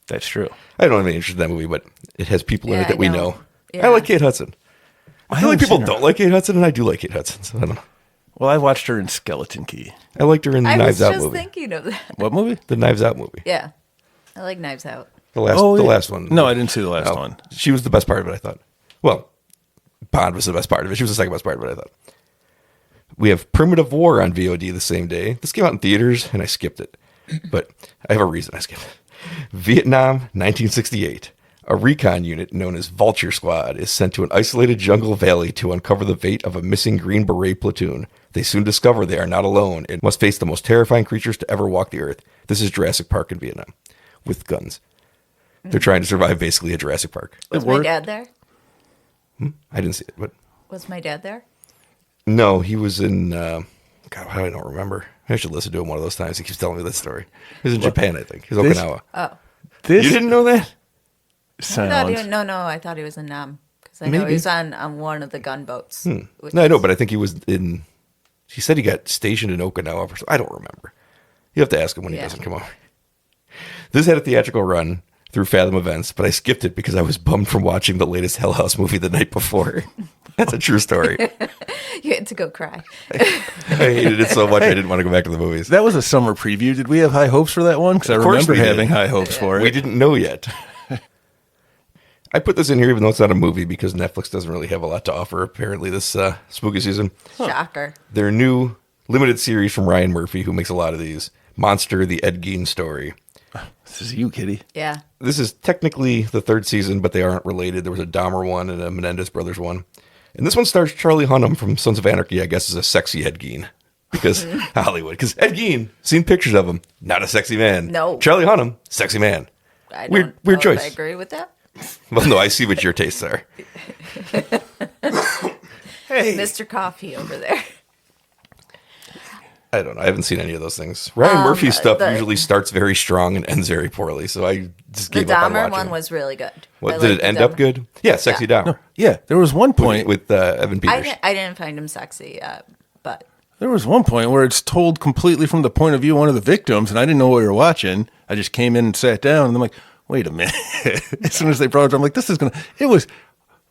That's true. I don't have any interest in that movie, but it has people in Yeah, it that I we don't. know. Yeah. I like Kate Hudson. I feel like haven't people seen her. don't like Kate Hudson, and I do like Kate Hudson. So I don't know. Well, I watched her in Skeleton Key. I liked her in the I was Knives Out just movie. thinking of that. What movie? The Knives Out movie. Yeah. I like Knives Out. The last, Oh, the yeah. last one. No, I didn't see the last Oh, one. She was the best part of it, I thought. Well, Bond was the best part of it. She was the second best part of it, I thought. We have Primitive War on VOD the same day. This came out in theaters, and I skipped it. But I have a reason I skipped it. Vietnam, 1968. A recon unit known as Vulture Squad is sent to an isolated jungle valley to uncover the fate of a missing Green Beret platoon. They soon discover they are not alone and must face the most terrifying creatures to ever walk the earth. This is Jurassic Park in Vietnam, with guns. They're trying to survive basically a Jurassic Park. Was my dad there? I didn't see it, but Was my dad there? no, he was in. God, I don't remember. I should listen to him one of those times. He keeps telling me this story. He was in Japan, I think. He was This- Okinawa. Oh. This You didn't know that? I thought sounds. no, I thought he was in Nam. Because I know Maybe. he was on one of the gunboats. which No, I know, is- but I think he was in. He said he got stationed in Okinawa. For, I don't remember. You have to ask him when he Yeah. doesn't come over. This had a theatrical run through Fathom Events, but I skipped it because I was bummed from watching the latest Hell House movie the night before. That's a true story. You had to go cry. I hated it so much I didn't want to go back to the movies. That was a summer preview. Did we have high hopes for that one? Because I Of course remember we did. having high hopes for We it. didn't know yet. I put this in here even though it's not a movie because Netflix doesn't really have a lot to offer apparently this spooky season. Shocker. Their new limited series from Ryan Murphy, who makes a lot of these, Monster, the Ed Gein story. This is you, Kitty. Yeah. This is technically the third season, but they aren't related. There was a Dahmer one and a Menendez Brothers one. And this one stars Charlie Hunnam from Sons of Anarchy, I guess, as a sexy Ed Gein. Because Hollywood. Because Ed Gein, seen pictures of him, not a sexy man. No. Charlie Hunnam, sexy man. I Weird don't know if choice. I agree with that. Well, no, I see what your tastes are. Hey. Mr. Coffee over there. I don't know. I haven't seen any of those things. Ryan Murphy's stuff the- usually starts very strong and ends very poorly, so I just The gave up on Dahmer watching. one was really good. What, I did liked it the end up Dahmer. good? Yeah, Sexy Dahmer. Yeah, there was one point. With Evan Peters. I didn't find him sexy, but There was one point where it's told completely from the point of view of one of the victims, and I didn't know what we were watching. I just came in and sat down, and I'm like, wait a minute. As soon as they brought it up, I'm like, this is going to... It was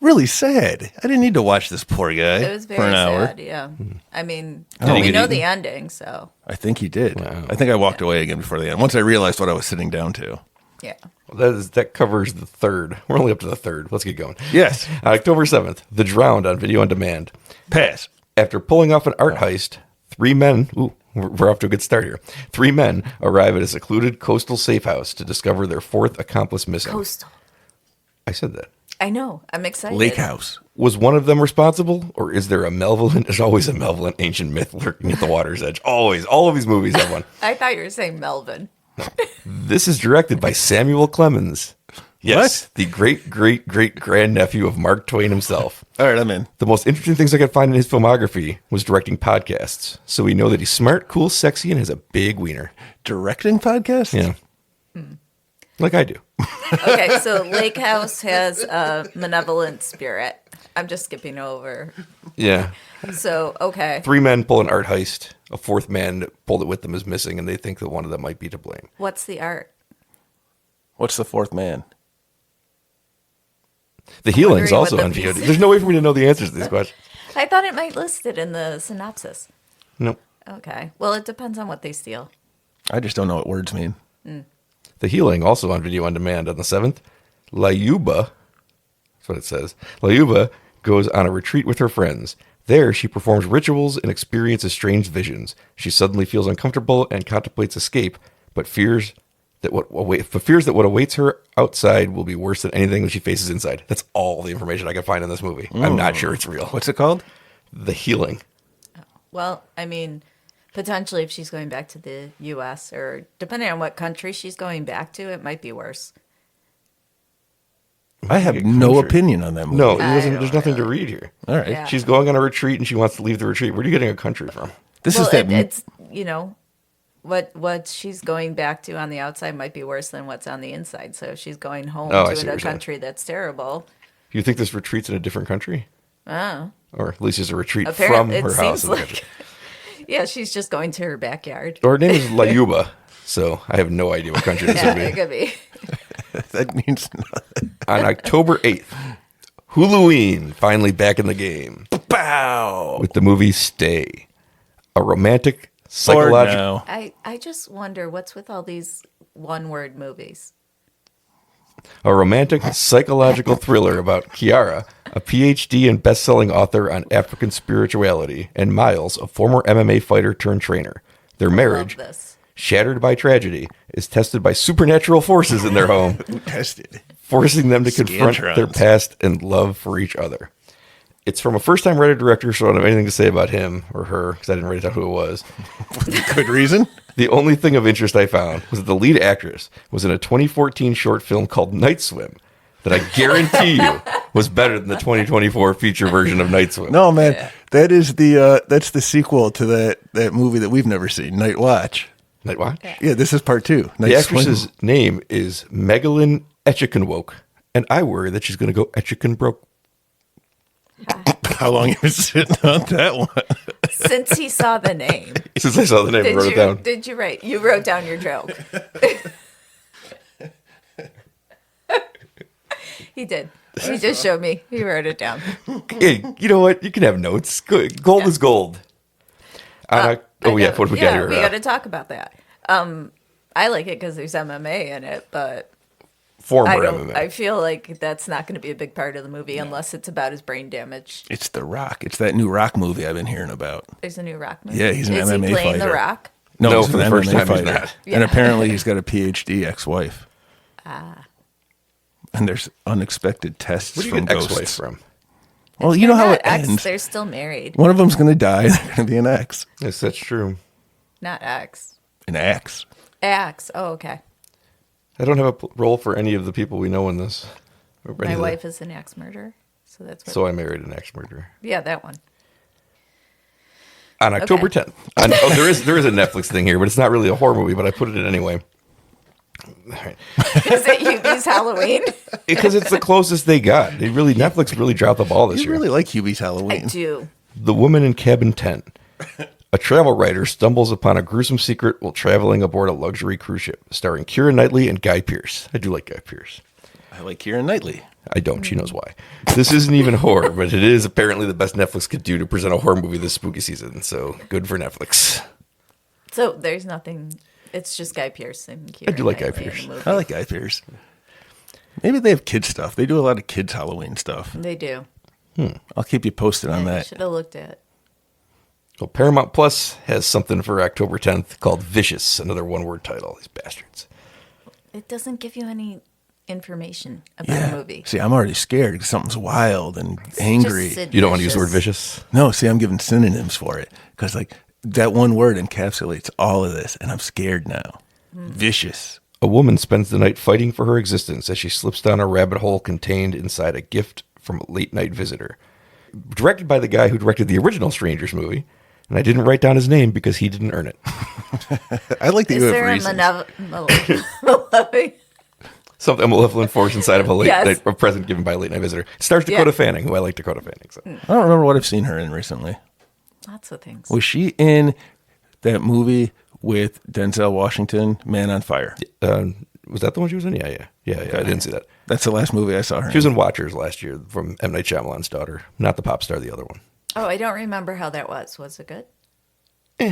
really sad. I didn't need to watch this poor guy it was very for an hour. sad. Yeah. I mean, he we get know eaten? the ending, so I think he did. I think I walked away again before the end. Once I realized what I was sitting down to. yeah. That covers the third. We're only up to the third. Let's get going. Yes. October 7th, The Drowned on video on demand. Pass. After pulling off an art heist, three men, we're off to a good start here. Three men arrive at a secluded coastal safe house to discover their fourth accomplice missing. Coastal. I said that. I know. I'm excited. Lake House. Was one of them responsible, or is there a malevolent? There's always a malevolent ancient myth lurking at the water's edge. Always. All of these movies have one. I thought you were saying Melvin. This is directed by Samuel Clemens. Yes, the great, great, great grandnephew of Mark Twain himself. All right, I'm in. The most interesting things I could find in his filmography was directing podcasts. So we know that he's smart, cool, sexy, and has a big wiener. Directing podcast? Yeah. Like I do. Okay, so Lake House has a malevolent spirit. I'm just skipping over. Yeah. So, okay. Three men pull an art heist. A fourth man that pulled it with them is missing, and they think that one of them might be to blame. What's the art? What's the fourth man? The Healing's wondering also what on the VOD. piece- There's no way for me to know the answers to these questions. I thought it might list it in the synopsis. Nope. Okay. Well, it depends on what they steal. I just don't know what words mean. The Healing, also on video on demand on the 7th. Layuba, that's what it says. Layuba goes on a retreat with her friends. There, she performs rituals and experiences strange visions. She suddenly feels uncomfortable and contemplates escape, but fears that what awaits her outside will be worse than anything that she faces inside. That's all the information I can find in this movie. I'm not sure it's real. What's it called? The Healing. Well, I mean, potentially if she's going back to the U.S. or depending on what country she's going back to, it might be worse. I have no opinion on that movie. No, I there's don't nothing to read here. All right. Yeah. She's going on a retreat and she wants to leave the retreat. Where are you getting a country from? This well, is that. it's, you know, what she's going back to on the outside might be worse than what's on the inside. So if she's going home Oh, I see to what a you're saying. country that's terrible. You think this retreat's in a different country? Oh. Or at least it's a retreat Apparently, from it her house seems in the like. country. Yeah, she's just going to her backyard. Or her name is Layuba, so I have no idea what country this Yeah, would it be. could be. That means nothing. On October 8th, Halloween finally back in the game Bow. with the movie Stay, a romantic Or psychological. no. I just wonder what's with all these one-word movies. A romantic psychological thriller about Kiara, a PhD and best-selling author on African spirituality, and Miles, a former MMA fighter turned trainer. Their marriage, Love this. shattered by tragedy, is tested by supernatural forces in their home, Tested. forcing them to confront Scantrons. their past and love for each other. It's from a first-time writer-director, so I don't have anything to say about him or her, because I didn't write down who it was. Good reason. The only thing of interest I found was that the lead actress was in a 2014 short film called Night Swim that I guarantee you was better than the 2024 feature version of Night Swim. No, man, that is that's the sequel to that movie that we've never seen, Night Watch. Night Watch? Yeah, this is part 2. The actress's name is Megalyn Etchikenwoke, and I worry that she's going to go Etchikenbroke. How long you been sitting on that one? Since he saw the name, Since I saw the name, I wrote it down. did you write? You wrote down your joke. He did. He just showed me. He wrote it down. Hey, you know what? You can have notes. Good. Gold is gold. I What we know. got Yeah, here? we got to talk about that. I like it because there's MMA in it, but Former I don't. MMA. I feel like that's not going to be a big part of the movie unless it's about his brain damage. It's The Rock. It's that new Rock movie I've been hearing about. There's a new Rock movie. Yeah, he's an Is MMA he playing fighter. The Rock? No, he's for an the first MMA time he's fighter. not. And apparently he's got a PhD ex-wife. And there's unexpected tests Where do you from get ghosts. ex-wife from? Well, you know They're how not it ex, ends. They're still married. One of them's going to die, and they're going to be an ex. Yes, that's true. Not ex. An ex. Ex. Oh, okay. I don't have a role for any of the people we know in this. Or any My of the- wife is an ex murderer, so that's what. So I married an ex-murderer. Yeah, that one. On October 10th. There is a Netflix thing here, but it's not really a horror movie, but I put it in anyway. All right. Is it Hubie's Halloween? Because it's the closest they got. Netflix really dropped the ball this You year. really like Hubie's I Halloween. do. The Woman in Cabin 10. A travel writer stumbles upon a gruesome secret while traveling aboard a luxury cruise ship, starring Keira Knightley and Guy Pearce. I do like Guy Pearce. I like Keira Knightley. I don't. She knows why. This isn't even horror, but it is apparently the best Netflix could do to present a horror movie this spooky season. So good for Netflix. So there's nothing. It's just Guy Pearce and Keira I do like Guy Knightley in Pearce. the movie. I like Guy Pearce. Maybe they have kids stuff. They do a lot of kids Halloween stuff. They do. I'll keep you posted on I that. should have looked at it. Well, Paramount Plus has something for October 10th called Vicious, another one-word title. These bastards. It doesn't give you any information about the movie. See, I'm already scared because something's wild and angry. Just You don't want to use the word vicious. vicious? No, see, I'm giving synonyms for it because like that one word encapsulates all of this, and I'm scared now. Vicious. A woman spends the night fighting for her existence as she slips down a rabbit hole contained inside a gift from a late-night visitor. Directed by the guy who directed the original Strangers movie, and I didn't write down his name because he didn't earn it. I like that Is you have there a reasons. Something malevolent force inside of a Yes. a present given by a late-night visitor. It stars Dakota Fanning, who I like Dakota Fanning. So. I don't remember what I've seen her in recently. Lots of things. Was she in that movie with Denzel Washington, Man on Fire? Was that the one she was in? Yeah. I didn't see that. That's the last movie I saw her She was in. in Watchers last year from M. Night Shyamalan's daughter. Not the pop star, the other one. Oh, I don't remember how that was. Was it good?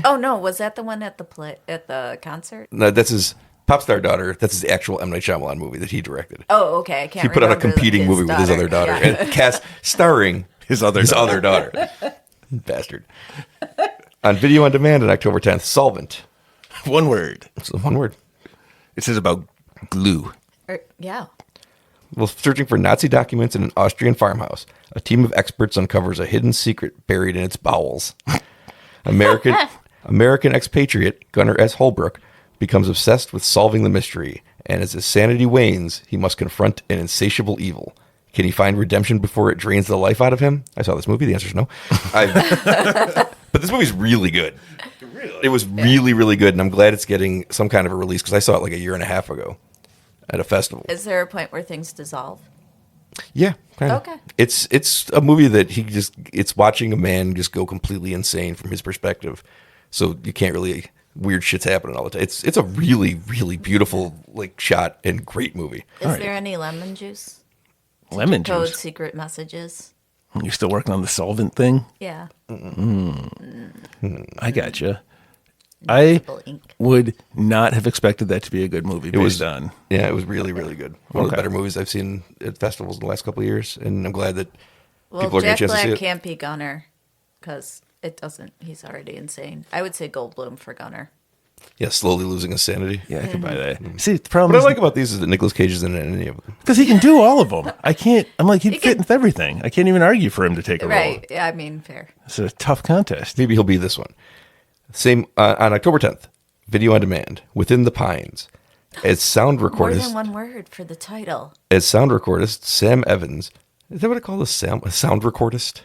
Oh no, was that the one at the concert? No, that's his pop star daughter. That's his actual M. Night Shyamalan movie that he directed. Oh, okay. I can't. He put out a remember competing his movie with his other daughter Yeah. and cast starring His other daughter. Bastard. On video on demand on October 10th, Solvent. One word. It's one word. It says about glue. Yeah. While searching for Nazi documents in an Austrian farmhouse, a team of experts uncovers a hidden secret buried in its bowels. American expatriate Gunnar S. Holbrook becomes obsessed with solving the mystery, and as his sanity wanes, he must confront an insatiable evil. Can he find redemption before it drains the life out of him? I saw this movie. The answer is no. But this movie's really good. It was really, really good, and I'm glad it's getting some kind of a release because I saw it like a year and a half ago at a festival. Is there a point where things dissolve? Yeah, kind of. Okay. It's a movie that it's watching a man just go completely insane from his perspective. So you can't really weird shit's happening all the time. It's a really really beautiful like shot and great movie. Is there any lemon juice? Lemon Code juice. secret messages. You're still working on the solvent thing? Yeah. I gotcha. I Noticeable ink. would not have expected that to be a good movie It was based on. Yeah, it was really really good. One of the Okay. better movies I've seen at festivals in the last couple of years, and I'm glad that Well, people are getting a Jack chance to see Black it. can't be Gunner because it doesn't. He's already insane. I would say Goldblum for Gunner. Yeah, slowly losing his sanity. Yeah, I can buy that. See, the problem What I is like about these is that Nicolas Cage isn't in any of them. because he can do all of them. I can't. I'm like he'd He fit can- with everything. I can't even argue for him to take a role. Right. Yeah, I mean, fair. It's a tough contest. Maybe he'll be this one. Same on October 10th. Video on demand. Within the Pines. As sound More recordist. than one word for the title. As sound recordist, Sam Evans. Is that what I call a sound recordist?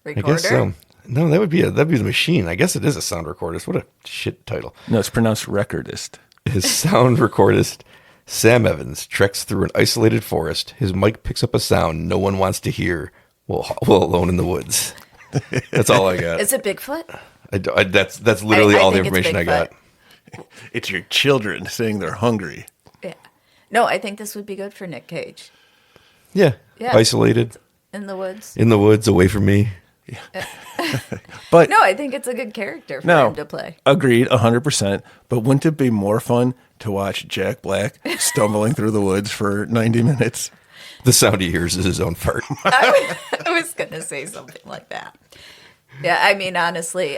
Recorder. I guess so. No, that'd be the machine. I guess it is a sound recordist. What a shit title. No, it's pronounced recordist. His sound recordist, Sam Evans, treks through an isolated forest. His mic picks up a sound no one wants to hear while alone in the woods. That's all I got. Is it Bigfoot? That's literally I all the think it's information I got. It's your children saying they're hungry. Yeah. No, I think this would be good for Nick Cage. Yeah. Yeah. Isolated, In the woods. in the woods, away from me. But No, I think it's a good character for no, him to play. agreed, 100%. But wouldn't it be more fun to watch Jack Black stumbling through the woods for 90 minutes? The sound he hears is his own fart. I was going to say something like that. Yeah, I mean, honestly,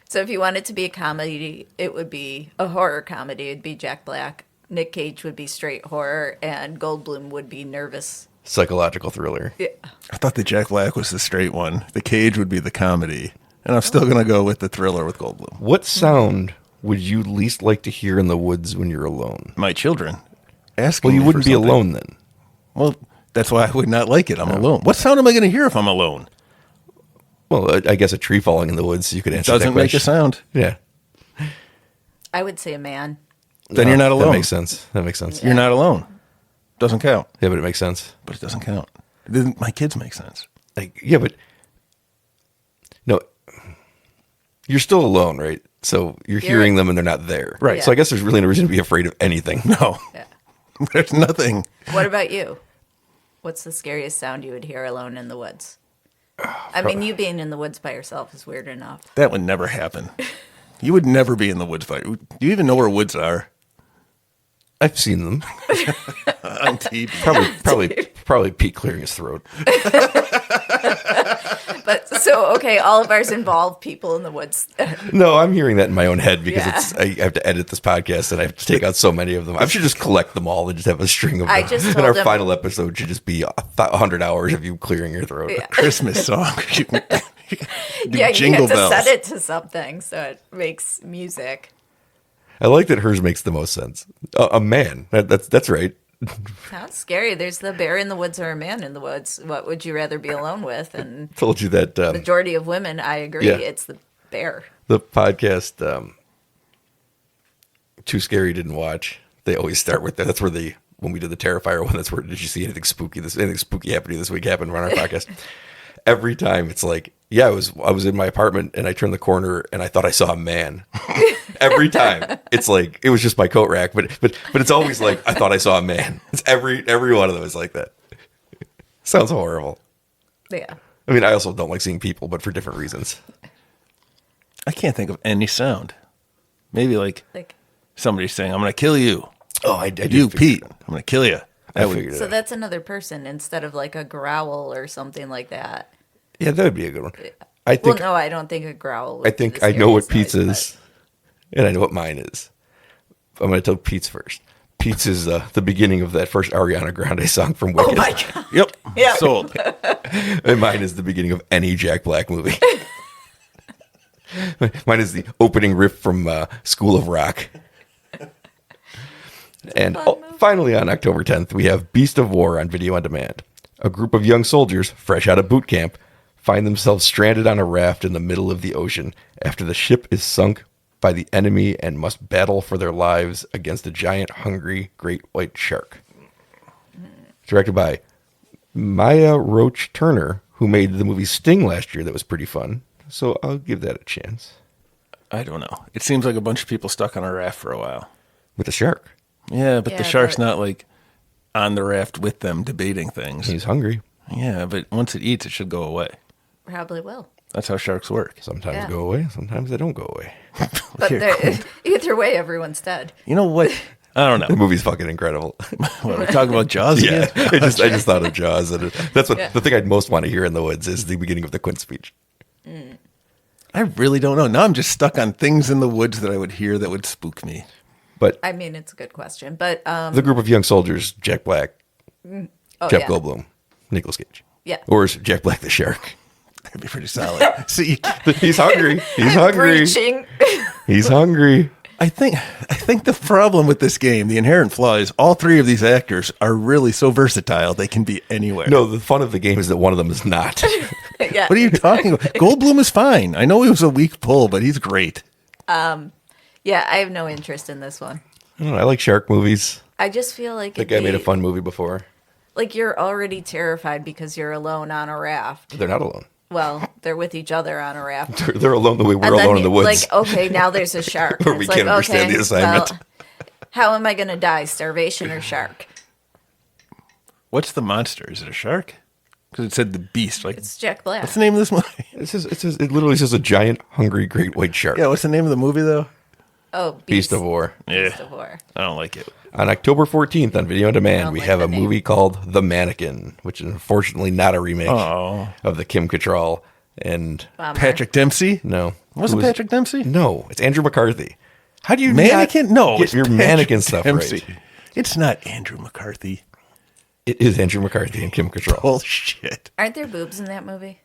so if you want it to be a comedy, it would be a horror comedy. It'd be Jack Black. Nick Cage would be straight horror, and Goldblum would be nervous. Psychological thriller. Yeah. I thought the Jack Black was the straight one. The Cage would be the comedy. And I'm still going to go with the thriller with Goldblum. What sound would you least like to hear in the woods when you're alone? My children asking Well, you me wouldn't for be something. alone then. Well, that's why I would not like it. I'm alone. What sound am I going to hear if I'm alone? Well, I guess a tree falling in the woods. You could answer Doesn't that make a question. sound. Yeah. I would say a man. Then you're not alone. That makes sense. That makes sense. You're not alone. Doesn't count. Yeah, but it makes sense. But it doesn't count. Then my kids make sense. Like, yeah, but no, you're still alone, right? So you're hearing them and they're not there. Right. Yeah. So I guess there's really no reason to be afraid of anything. No. Yeah. There's nothing. What about you? What's the scariest sound you would hear alone in the woods? I mean, you being in the woods by yourself is weird enough. That would never happen. You would never be in the woods fight. Do you even know where woods are? I've seen them. On TV. Probably Pete clearing his throat. But so, okay, all of ours involve people in the woods. No, I'm hearing that in my own head because Yeah. I have to edit this podcast and I have to take out so many of them. I should just collect them all and just have a string of them. I just and told our him- final episode should just be 100 hours of you clearing your throat. Yeah. Christmas song. You can do Yeah, you jingle have to bells. set it to something so it makes music. I like that hers makes the most sense. A man. That's right. Sounds scary. There's the bear in the woods or a man in the woods. What would you rather be alone with? And Told you that majority of women, I agree, Yeah. it's the bear. the podcast Too Scary Didn't Watch. They always start with that. That's where when we did the Terrifier one, that's where did you see anything spooky? Anything spooky happening this week happened on our podcast. Every time it's like, yeah, I was in my apartment and I turned the corner and I thought I saw a man. Every time it's like it was just my coat rack, but it's always like I thought I saw a man. It's every one of them is like that. Sounds horrible. Yeah. I mean, I also don't like seeing people, but for different reasons. I can't think of any sound. Maybe like Like, somebody saying, I'm going to kill you. Oh, I did You, figure Pete. it out. I'm going to kill you. I figured it so out. that's another person instead of like a growl or something like that. Yeah, that would be a good one. I Well, think no, I don't think a growl. Would I be think the I know what scariest Pete's noise, is, and I know what mine is. I'm going to tell Pete's first. Pete's is the beginning of that first Ariana Grande song from but- Wicked. Oh my god! Yep. Yeah. Sold. And mine is the beginning of any Jack Black movie. Mine is the opening riff from School of Rock. And finally, on October 10th, we have Beast of War on video on demand. A group of young soldiers, fresh out of boot camp, find themselves stranded on a raft in the middle of the ocean after the ship is sunk by the enemy and must battle for their lives against a giant, hungry, great white shark. Directed by Maya Roach Turner, who made the movie Sting last year, that was pretty fun. So I'll give that a chance. I don't know. It seems like a bunch of people stuck on a raft for a while. With a shark. Yeah, but the Yeah, shark's but- not like on the raft with them debating things. He's hungry. Yeah, but once it eats, it should go away. Probably will. That's how sharks work. Sometimes Yeah. go away, sometimes they don't go away. But Here, they're- either way, everyone's dead. You know what? I don't The know. movie's fucking incredible. What, are we talking about Jaws Yeah, again? I just thought of Jaws, and that's what Yeah. the thing I'd most want to hear in the woods is the beginning of the Quint speech. I really don't know. Now I'm just stuck on things in the woods that I would hear that would spook me. But I mean, it's a good question. But the group of young soldiers: Jack Black, oh, Jeff yeah. Goldblum, Nicolas Cage. Yeah. Or is Jack Black the shark? That'd be pretty solid. See, He's hungry. He's hungry. Preaching. He's hungry. I think the problem with this game, the inherent flaw, is all three of these actors are really so versatile they can be anywhere. No, the fun of the game is that one of them is not. Yeah. What are you talking about? Goldblum is fine. I know he was a weak pull, but he's great. Yeah, I have no interest in this one. I don't know, I like shark movies. I just feel like The it'd guy made a be- fun movie before. Like you're already terrified because you're alone on a raft. They're not alone. Well, they're with each other on a raft. They're alone the way we're And then alone in the woods. Like, okay, now there's a shark. Where It's we like, can't understand the assignment. Well, how am I going to die? Starvation or shark? What's the monster? Is it a shark? Because it said the beast. Like, It's Jack Black. what's the name of this movie? It literally says a giant, hungry, great white shark. Yeah, what's the name of the movie though? Oh, Beast of War. Beast of War. I don't like it. On October 14th on Video on I Demand, don't we like have the a name. movie called The Mannequin, which is unfortunately not a remake Oh. of the Kim Cattrall. And Bummer. Patrick Dempsey? no. Wasn't Who Patrick Dempsey? No, it's Andrew McCarthy. How do you Mannequin? not No, get it's your Patrick mannequin stuff Dempsey. right? It's not Andrew McCarthy. It is Andrew McCarthy and Kim Cattrall. Bullshit. Aren't there boobs in that movie?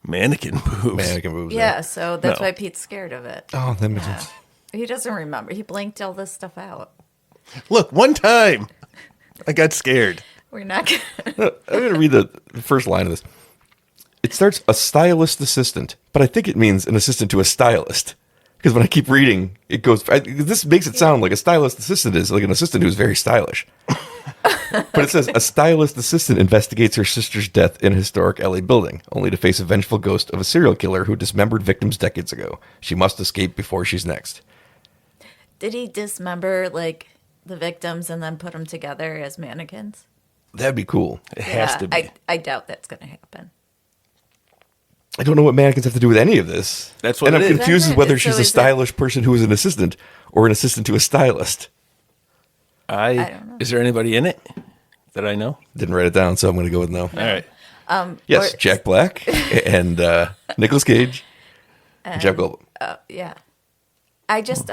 Mannequin boobs. Mannequin moves. Yeah, so that's No. why Pete's scared of it. Oh, that makes sense. He doesn't remember. He blanked all this stuff out. Look, one time I got scared. We're not gonna. I'm going to read the first line of this. It starts a stylist assistant, but I think it means an assistant to a stylist. Because when I keep reading, it goes. This makes it sound like a stylist assistant is like an assistant who's very stylish. But it says a stylist assistant investigates her sister's death in a historic LA building, only to face a vengeful ghost of a serial killer who dismembered victims decades ago. She must escape before she's next. Did he dismember like the victims and then put them together as mannequins? That'd be cool. It has to be. I doubt that's going to happen. I don't know what mannequins have to do with any of this. That's what and it I'm is. confused as whether So she's a is it- stylish person who is an assistant or an assistant to a stylist. I don't know. Is there anybody in it that I know? Didn't write it down, so I'm going to go with no. All right. Yes, Or- Jack Black and Nicolas Cage and Jeff Goldblum. Yeah. I just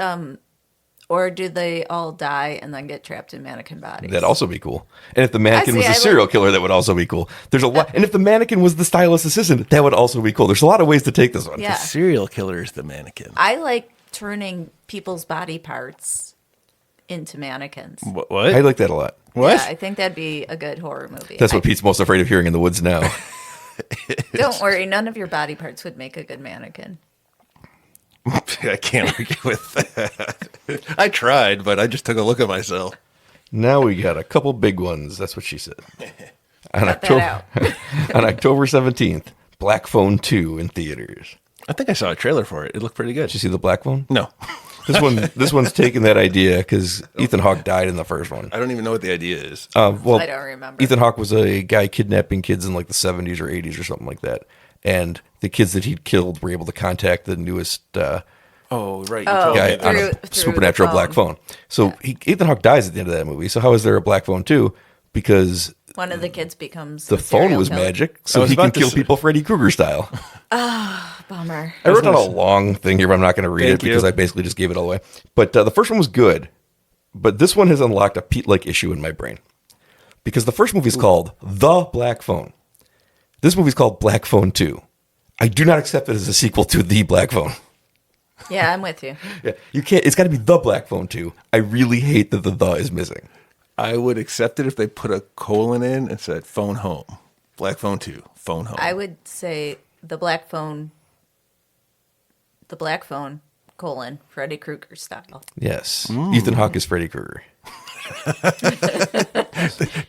or do they all die and then get trapped in mannequin bodies? That'd also be cool. And if the mannequin was I a like- serial killer, that would also be cool. There's a lot. And if the mannequin was the stylist assistant, that would also be cool. There's a lot of ways to take this one. Yeah. The serial killer is the mannequin. I like turning people's body parts into mannequins. What? I like that a lot. What? Yeah, I think that'd be a good horror movie. That's what Pete's most afraid of hearing in the woods now. Don't worry, none of your body parts would make a good mannequin. I can't argue with that. I tried, but I just took a look at myself. Now we got a couple big ones. That's what she said. On Cut that on October 17th, Black Phone 2 in theaters. I think I saw a trailer for it. It looked pretty good. Did you see the Black Phone? No. This one's taking that idea because Ethan Hawke died in the first one. I don't even know what the idea is. Well, I don't remember. Ethan Hawke was a guy kidnapping kids in like the 70s or 80s or something like that. And the kids that he'd killed were able to contact the newest Oh, right. You Oh, told me guy that. on through a the supernatural phone. black phone. So Ethan Hawke dies at the end of that movie. So how is there a Black Phone 2? Because One of the kids becomes the a phone serial was killer. magic, I so was he can about to kill say- people Freddy Krueger style. Bummer. I wrote down a long thing here, but I'm not going to read Thank it because you. I basically just gave it all away. But the first one was good, but this one has unlocked a Pete-like issue in my brain because the first movie is called The Black Phone. This movie is called Black Phone 2. I do not accept it as a sequel to The Black Phone. Yeah, I'm with you. Yeah, you can't. It's got to be The Black Phone 2. I really hate that the is missing. I would accept it if they put a colon in and said phone home. Black Phone 2, phone home. I would say the black phone, colon, Freddy Krueger style. Yes, Ethan Hawke is Freddy Krueger.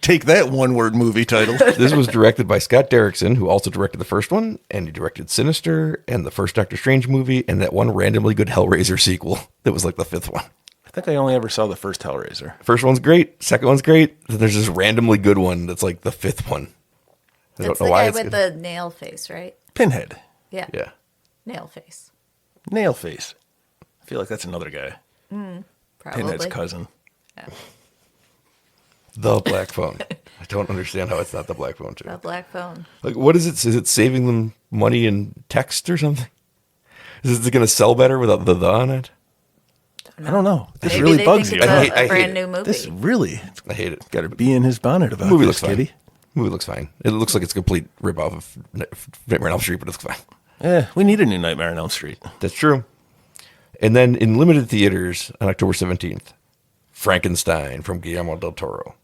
Take that one-word movie title. This was directed by Scott Derrickson, who also directed the first one, and he directed Sinister and the first Doctor Strange movie, and that one randomly good Hellraiser sequel that was like the fifth one. I think I only ever saw the first Hellraiser. First one's great, second one's great. Then there's this randomly good one that's like the fifth one. I That's don't the know why guy it's with the nail face, right? Pinhead. Yeah. yeah. Nail face. Nail Face. I feel like that's another guy. Probably. Pinhead's cousin. Yeah. The Black Phone. I don't understand how it's not the Black Phone too. The black phone. Like, what is it? Is it saving them money in text or something? Is it going to sell better without the on it? I don't know. This Maybe really they bugs think you. it's I a, hate- I a hate brand it. new movie. This really I hate it. got to be in his bonnet about Movie this, looks kitty. fine. Movie looks fine. It looks like it's a complete ripoff of Nightmare on Elm Street, but it looks fine. Yeah, we need a new Nightmare on Elm Street. That's true. And then in limited theaters on October 17th, Frankenstein from Guillermo del Toro.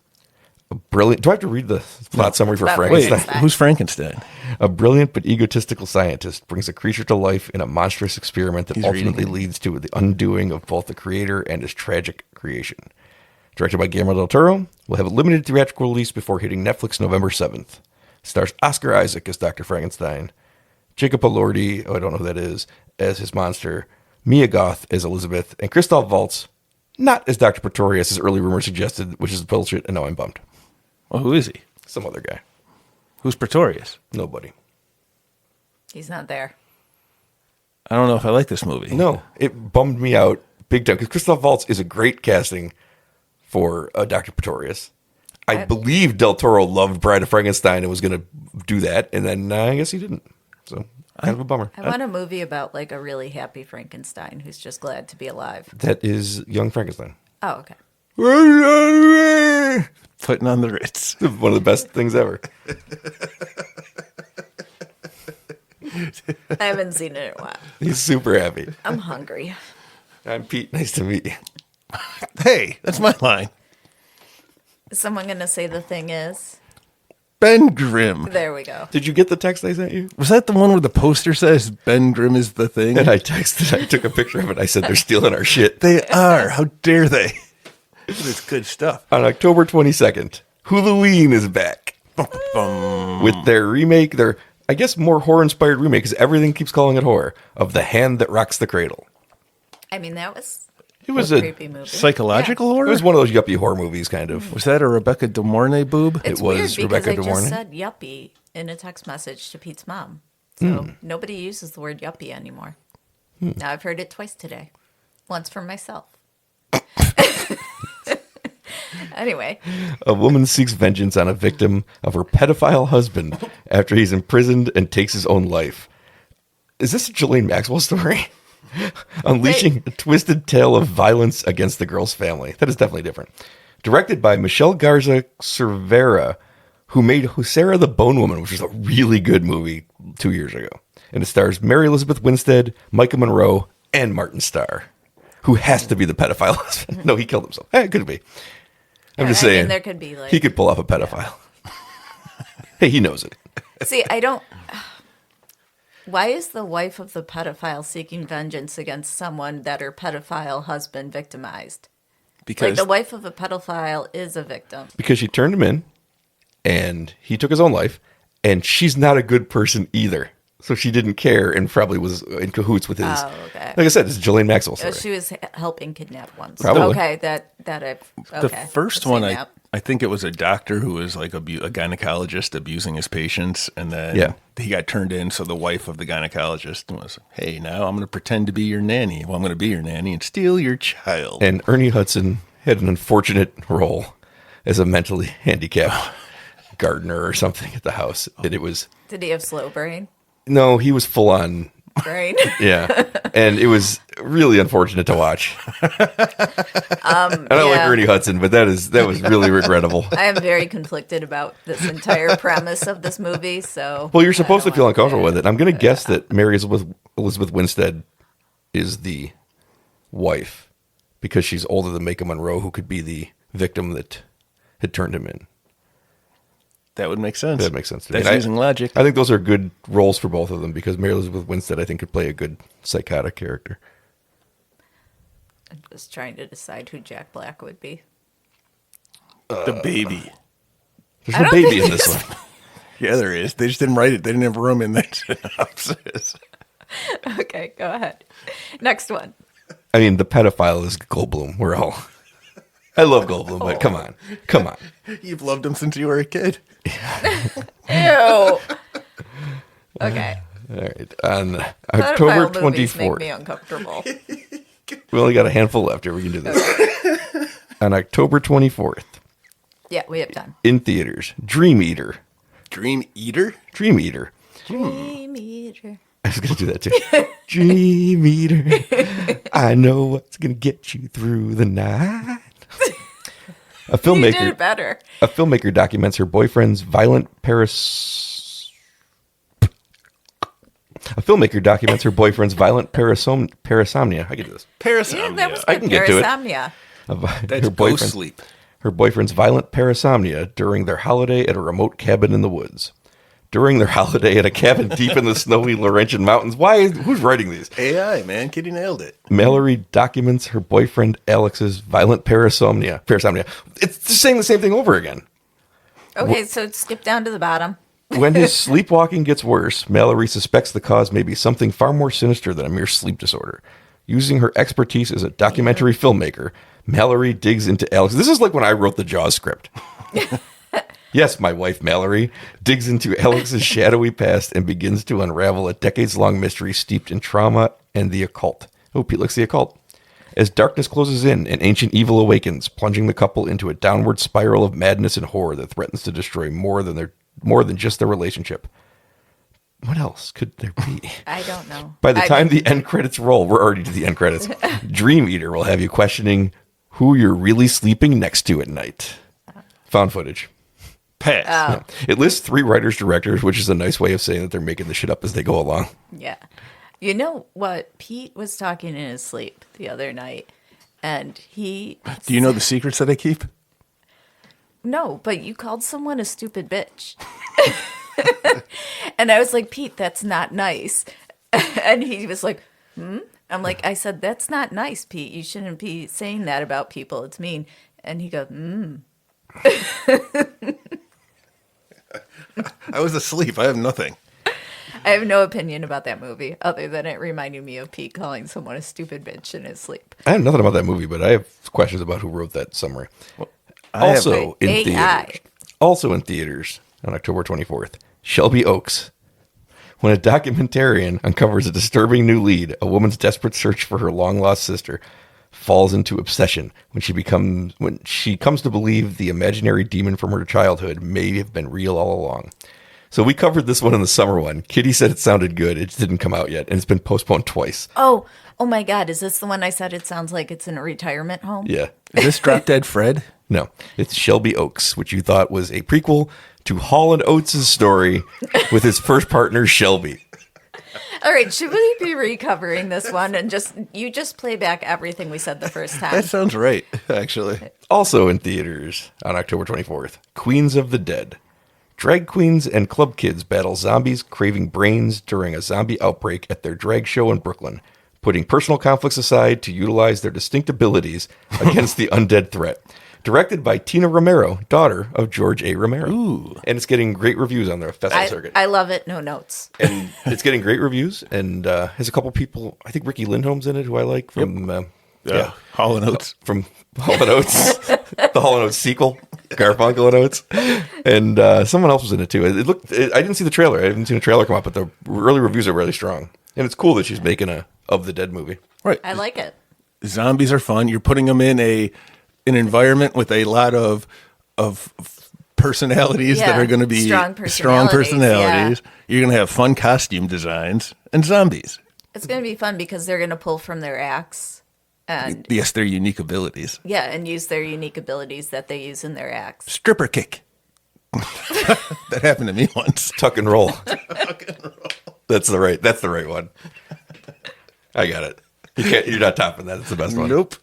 A brilliant. Do I have to read the plot summary for About Wait, Frankenstein? Frankenstein. who's Frankenstein? A brilliant but egotistical scientist brings a creature to life in a monstrous experiment that He's ultimately reading. leads to the undoing of both the creator and his tragic creation. Directed by Guillermo del Toro, will have a limited theatrical release before hitting Netflix November 7th. Stars Oscar Isaac as Dr. Frankenstein, Jacob Elordi, I don't know who that is, as his monster, Mia Goth as Elizabeth, and Christoph Waltz, not as Dr. Pretorius, as early rumors suggested, which is bullshit, and now I'm bummed. Well, who is he? Some other guy. Who's Pretorius? Nobody. He's not there. I don't know if I like this movie. No, it bummed me out big time because Christoph Waltz is a great casting for Dr. Pretorius. I believe Del Toro loved Bride of Frankenstein and was going to do that, and then I guess he didn't. So, kind of a bummer. I want a movie about like a really happy Frankenstein who's just glad to be alive. That is Young Frankenstein. Oh, okay. Putting on the Ritz. One of the best things ever. I haven't seen it in a while. He's super happy. I'm hungry. I'm Pete. Nice to meet you. Hey, that's my line. Is someone going to say the thing is? Ben Grimm. There we go. Did you get the text I sent you? Was that the one where the poster says Ben Grimm is the thing? And I texted, I took a picture of it. I said, they're stealing our shit. They are. How dare they? It's good stuff. On October 22nd, Halloween is back with their remake, their, I guess, more horror-inspired remake, because everything keeps calling it horror, of The Hand That Rocks the Cradle. I mean, that was It was a a creepy movie. Psychological It horror? was one of those yuppie horror movies, kind of. Was that a Rebecca De Mornay boob? It's It was weird because Rebecca I De just Mornay. said yuppie in a text message to Pete's mom. So nobody uses the word yuppie anymore. Now I've heard it twice today. Once for myself. Anyway, A woman seeks vengeance on a victim of her pedophile husband after he's imprisoned and takes his own life. Is this a Ghislaine Maxwell story? Unleashing a twisted tale of violence against the girl's family. That is definitely different. Directed by Michelle Garza Cervera, who made Husera the Bone Woman, which was a really good movie 2 years ago. And it stars Mary Elizabeth Winstead, Micah Monroe, and Martin Starr, who has to be the pedophile husband. No, he killed himself. It could be. I'm just I mean, saying. there could be like He could pull off a pedophile. Hey, he knows it. See, I don't. Why is the wife of the pedophile seeking vengeance against someone that her pedophile husband victimized? Like Because the wife of a pedophile is a victim. Because she turned him in, and he took his own life, and she's not a good person either. So she didn't care and probably was in cahoots with his. Oh, okay. Like I said, it's a Ghislaine Maxwell Oh, story. she was helping kidnap ones. Probably. Okay, that I've. the Okay, first I've one, seen that. I think it was a doctor who was like a gynecologist abusing his patients, and then Yeah. he got turned in. So the wife of the gynecologist was, "Hey, now I'm going to pretend to be your nanny. Well, I'm going to be your nanny and steal your child." And Ernie Hudson had an unfortunate role as a mentally handicapped gardener or something at the house. And it was, Did he have slow brain? no, he was full on. Brain. Yeah. And it was really unfortunate to watch. I don't like yeah. Ernie Hudson, but that was really regrettable. I am very conflicted about this entire premise of this movie. So Well, you're supposed to I don't feel want uncomfortable with it. I'm going to guess that Mary Elizabeth Winstead is the wife because she's older than Micah Monroe, who could be the victim that had turned him in. That would make sense. That makes sense to me. That's And using logic. I think those are good roles for both of them because Mary Elizabeth Winstead, I think, could play a good psychotic character. I'm just trying to decide who Jack Black would be. The baby. There's no baby in this one. Yeah, there is. They just didn't write it. They didn't have room in that synopsis. Okay, go ahead. Next one. I mean, the pedophile is Goldblum. We're all. I love Goldblum, but come on. Come on. You've loved him since you were a kid. Ew. Okay. All right. On October Pedophile movies make 24th. me uncomfortable. We only got a handful left here. We can do this. On October 24th, Yeah, we have time. in theaters, Dream Eater. Dream Eater? Dream Eater. Dream Eater. I was going to do that too. Dream Eater. I know what's going to get you through the night. A You filmmaker. did it better. A filmmaker documents her boyfriend's violent parasomnia. I can do this. Parasomnia. Yeah, that was I good. can get to it. Parasomnia. That's ghost sleep. Her boyfriend's violent parasomnia during their holiday at a remote cabin in the woods. During their holiday at a cabin deep in the snowy Laurentian mountains. Who's writing these? AI, man. Kitty nailed it. Mallory documents her boyfriend Alex's violent parasomnia. It's just saying the same thing over again. Okay, so skip down to the bottom. When his sleepwalking gets worse, Mallory suspects the cause may be something far more sinister than a mere sleep disorder. Using her expertise as a documentary filmmaker, Mallory digs into Alex. This is like when I wrote the Jaws script. Yes, my wife Mallory digs into Alex's shadowy past and begins to unravel a decades-long mystery steeped in trauma and the occult. Oh, Pete likes the occult. As darkness closes in and ancient evil awakens, plunging the couple into a downward spiral of madness and horror that threatens to destroy more than just their relationship. What else could there be? I don't know. By the time the end credits roll, we're already to the end credits. Dream Eater will have you questioning who you're really sleeping next to at night. Found footage. Pass. Yeah. It lists 3 writers-directors, which is a nice way of saying that they're making the shit up as they go along. Yeah. You know what? Pete was talking in his sleep the other night, and he... Do you know the secrets that I keep? No, but you called someone a stupid bitch. And I was like, Pete, that's not nice. And he was like, I'm like, I said, that's not nice, Pete. You shouldn't be saying that about people. It's mean. And he goes, I was asleep. I have nothing. I have no opinion about that movie other than it reminded me of Pete calling someone a stupid bitch in his sleep. I have nothing about that movie, but I have questions about who wrote that summary. Also in theaters on October 24th, Shelby Oaks. When a documentarian uncovers a disturbing new lead, a woman's desperate search for her long-lost sister falls into obsession when she comes to believe the imaginary demon from her childhood may have been real all along. So we covered this one in the summer one. Kitty said it sounded good. It just didn't come out yet, and it's been postponed twice. Oh my God. Is this the one I said it sounds like it's in a retirement home? Yeah. Is this Drop Dead Fred? No, it's Shelby Oaks, which you thought was a prequel to Hall & Oates' story with his first partner, Shelby. All right. Should we be recovering this one and just play back everything we said the first time? That sounds right, actually. Also in theaters on October 24th, Queens of the Dead. Drag queens and club kids battle zombies craving brains during a zombie outbreak at their drag show in Brooklyn, putting personal conflicts aside to utilize their distinct abilities against the undead threat. Directed by Tina Romero, daughter of George A. Romero. Ooh. And it's getting great reviews on the festival circuit. I love it. No notes. And it's getting great reviews, and has a couple people, I think Ricky Lindholm's in it, who I like from Hall & Oates. from Hall & Oates, the Hall & Oates sequel, Garfunkel and Oates, and someone else was in it too. I didn't see the trailer. I haven't seen a trailer come up, but the early reviews are really strong, and it's cool that she's making a Of the Dead movie. Right. I like it. Zombies are fun. You're putting them in an environment with a lot of personalities that Yeah, are going to be strong strong personalities, personalities. You're going to have fun costume designs and zombies. It's going to be fun because they're going to pull from their axe and Yes, their unique abilities. and use their unique abilities that they use in their axe. Stripper kick. That happened to me once. Tuck and roll. That's the right one. I got it. You're not topping that. It's the best one. Nope.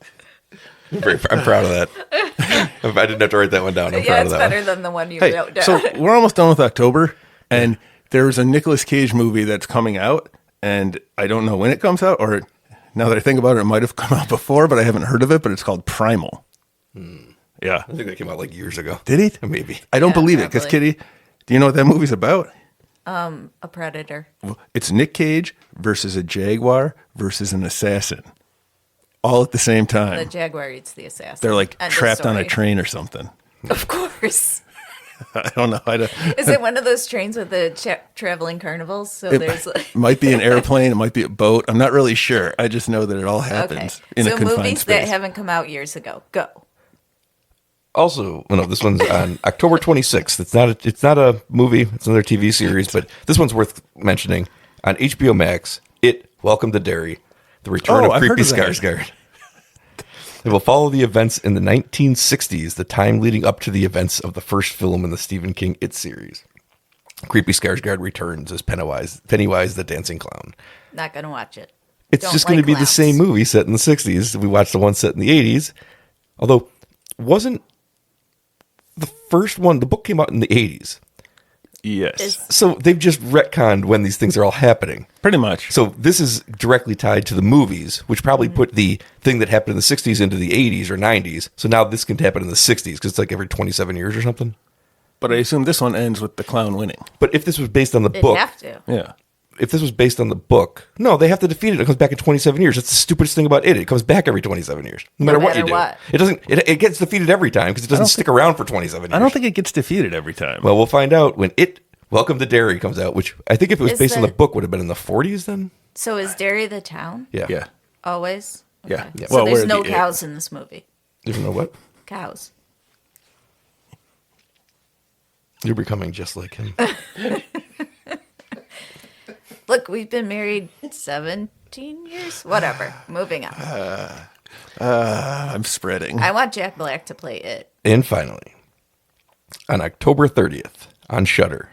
I'm proud of that. I didn't have to write that one down. I'm proud of It's that better one. than the one you Hey, wrote down. so we're almost done with October, and there's a Nicolas Cage movie that's coming out, and I don't know when it comes out, or now that I think about it, it might have come out before, but I haven't heard of it, but it's called Primal. Yeah. I think that came out like years ago. Did he? Maybe. I don't Yeah, believe it because probably. Kitty, do you know what that movie's about? A predator. It's Nick Cage versus a jaguar versus an assassin, all at the same The time. jaguar eats the assassin. They're like End of trapped on a story. train or something. Of course. I don't know. Is it one of those trains with the traveling carnivals? So there's like, It might be an airplane. It might be a boat. I'm not really sure. I just know that it all happens in a so confined movies space. that haven't come out years ago. Go. Also, no, this one's on October 26th. It's not a movie. It's another TV series, but this one's worth mentioning. On HBO Max, Welcome to Derry, the return Oh, of I've heard Creepy of that. Skarsgård. It will follow the events in the 1960s, the time leading up to the events of the first film in the Stephen King It series. Creepy Skarsgård returns as Pennywise the dancing clown. Not gonna watch it. It's Don't just going to like be the clowns. same movie set in the 60s. We watched the one set in the 80s. Although, wasn't the first one, the book came out in the 80s. Yes, Is- So they've just retconned when these things are all happening. pretty much. So this is directly tied to the movies, which probably put the thing that happened in the 60s into the 80s or 90s. So now this can happen in the 60s because it's like every 27 years or something. But I assume this one ends with the clown winning. But if this was based on the It'd book, have to. Yeah. if this was based on the book, no, they have to defeat it. It comes back in 27 years. That's the stupidest thing about it. It comes back every 27 years, no matter what you matter do. what. It doesn't. It gets defeated every time because it doesn't stick around for 27 years. I don't think it gets defeated every time. Well, we'll find out when Welcome to Derry comes out, which I think if it was Is based on the the- book would have been in the 40s then. So is Derry the town? Yeah. yeah. Always? Yeah. Okay. Well, So there's where no the- cows in this movie. You know what? Cows. You're becoming just like him. Look, we've been married 17 years. Whatever. Moving on. I'm spreading. I want Jack Black to play it. And finally, on October 30th on Shudder,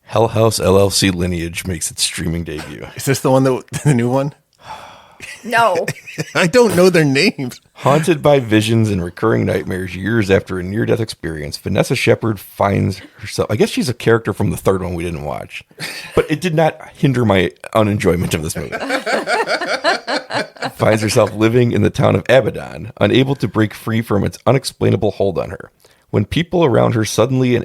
Hell House LLC Lineage makes its streaming debut. Is this the one the new one? No. I don't know their names. Haunted by visions and recurring nightmares years after a near-death experience, Vanessa Shepard finds herself... I guess she's a character from the third one we didn't watch. But it did not hinder my unenjoyment of this movie. Finds herself living in the town of Abaddon, unable to break free from its unexplainable hold on her. When people around her suddenly and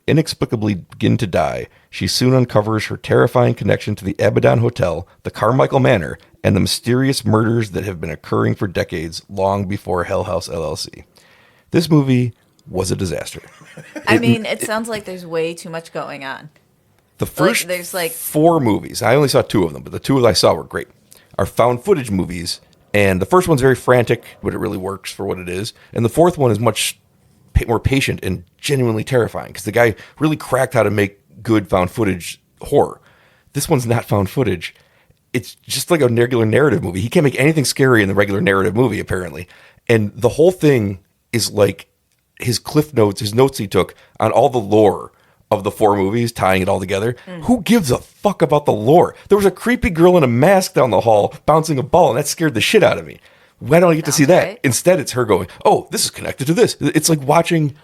inexplicably begin to die, she soon uncovers her terrifying connection to the Abaddon Hotel, the Carmichael Manor, and the mysterious murders that have been occurring for decades, long before Hell House LLC. This movie was a disaster. I mean, it sounds like there's way too much going on. The first there's like- 4 movies, I only saw 2 of them, but the 2 that I saw were great, are found footage movies. And the first one's very frantic, but it really works for what it is. And the fourth one is much more patient and genuinely terrifying because the guy really cracked how to make good found footage horror. This one's not found footage. It's just like a regular narrative movie. He can't make anything scary in the regular narrative movie, apparently. And the whole thing is like his cliff notes, his notes he took on all the lore of the 4 movies, tying it all together. Who gives a fuck about the lore? There was a creepy girl in a mask down the hall bouncing a ball, and that scared the shit out of me. Why don't I get to see Sounds that? right. Instead, it's her going, "Oh, this is connected to this." It's like watching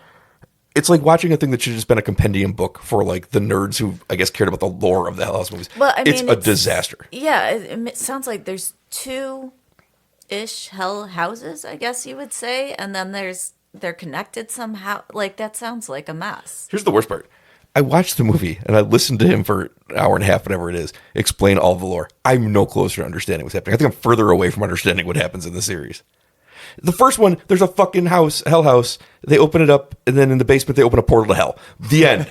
a thing that should have just been a compendium book for like the nerds who I guess cared about the lore of the Hell House movies. Well, I it's mean, a disaster. Yeah, it sounds like there's 2-ish hell houses, I guess you would say, and then they're connected somehow. Like that sounds like a mess. Here's the worst part. I watched the movie and I listened to him for an hour and a half, whatever it is, explain all the lore. I'm no closer to understanding what's happening. I think I'm further away from understanding what happens in the series. The first one, there's a fucking house, Hell House. They open it up, and then in the basement, they open a portal to hell. The end.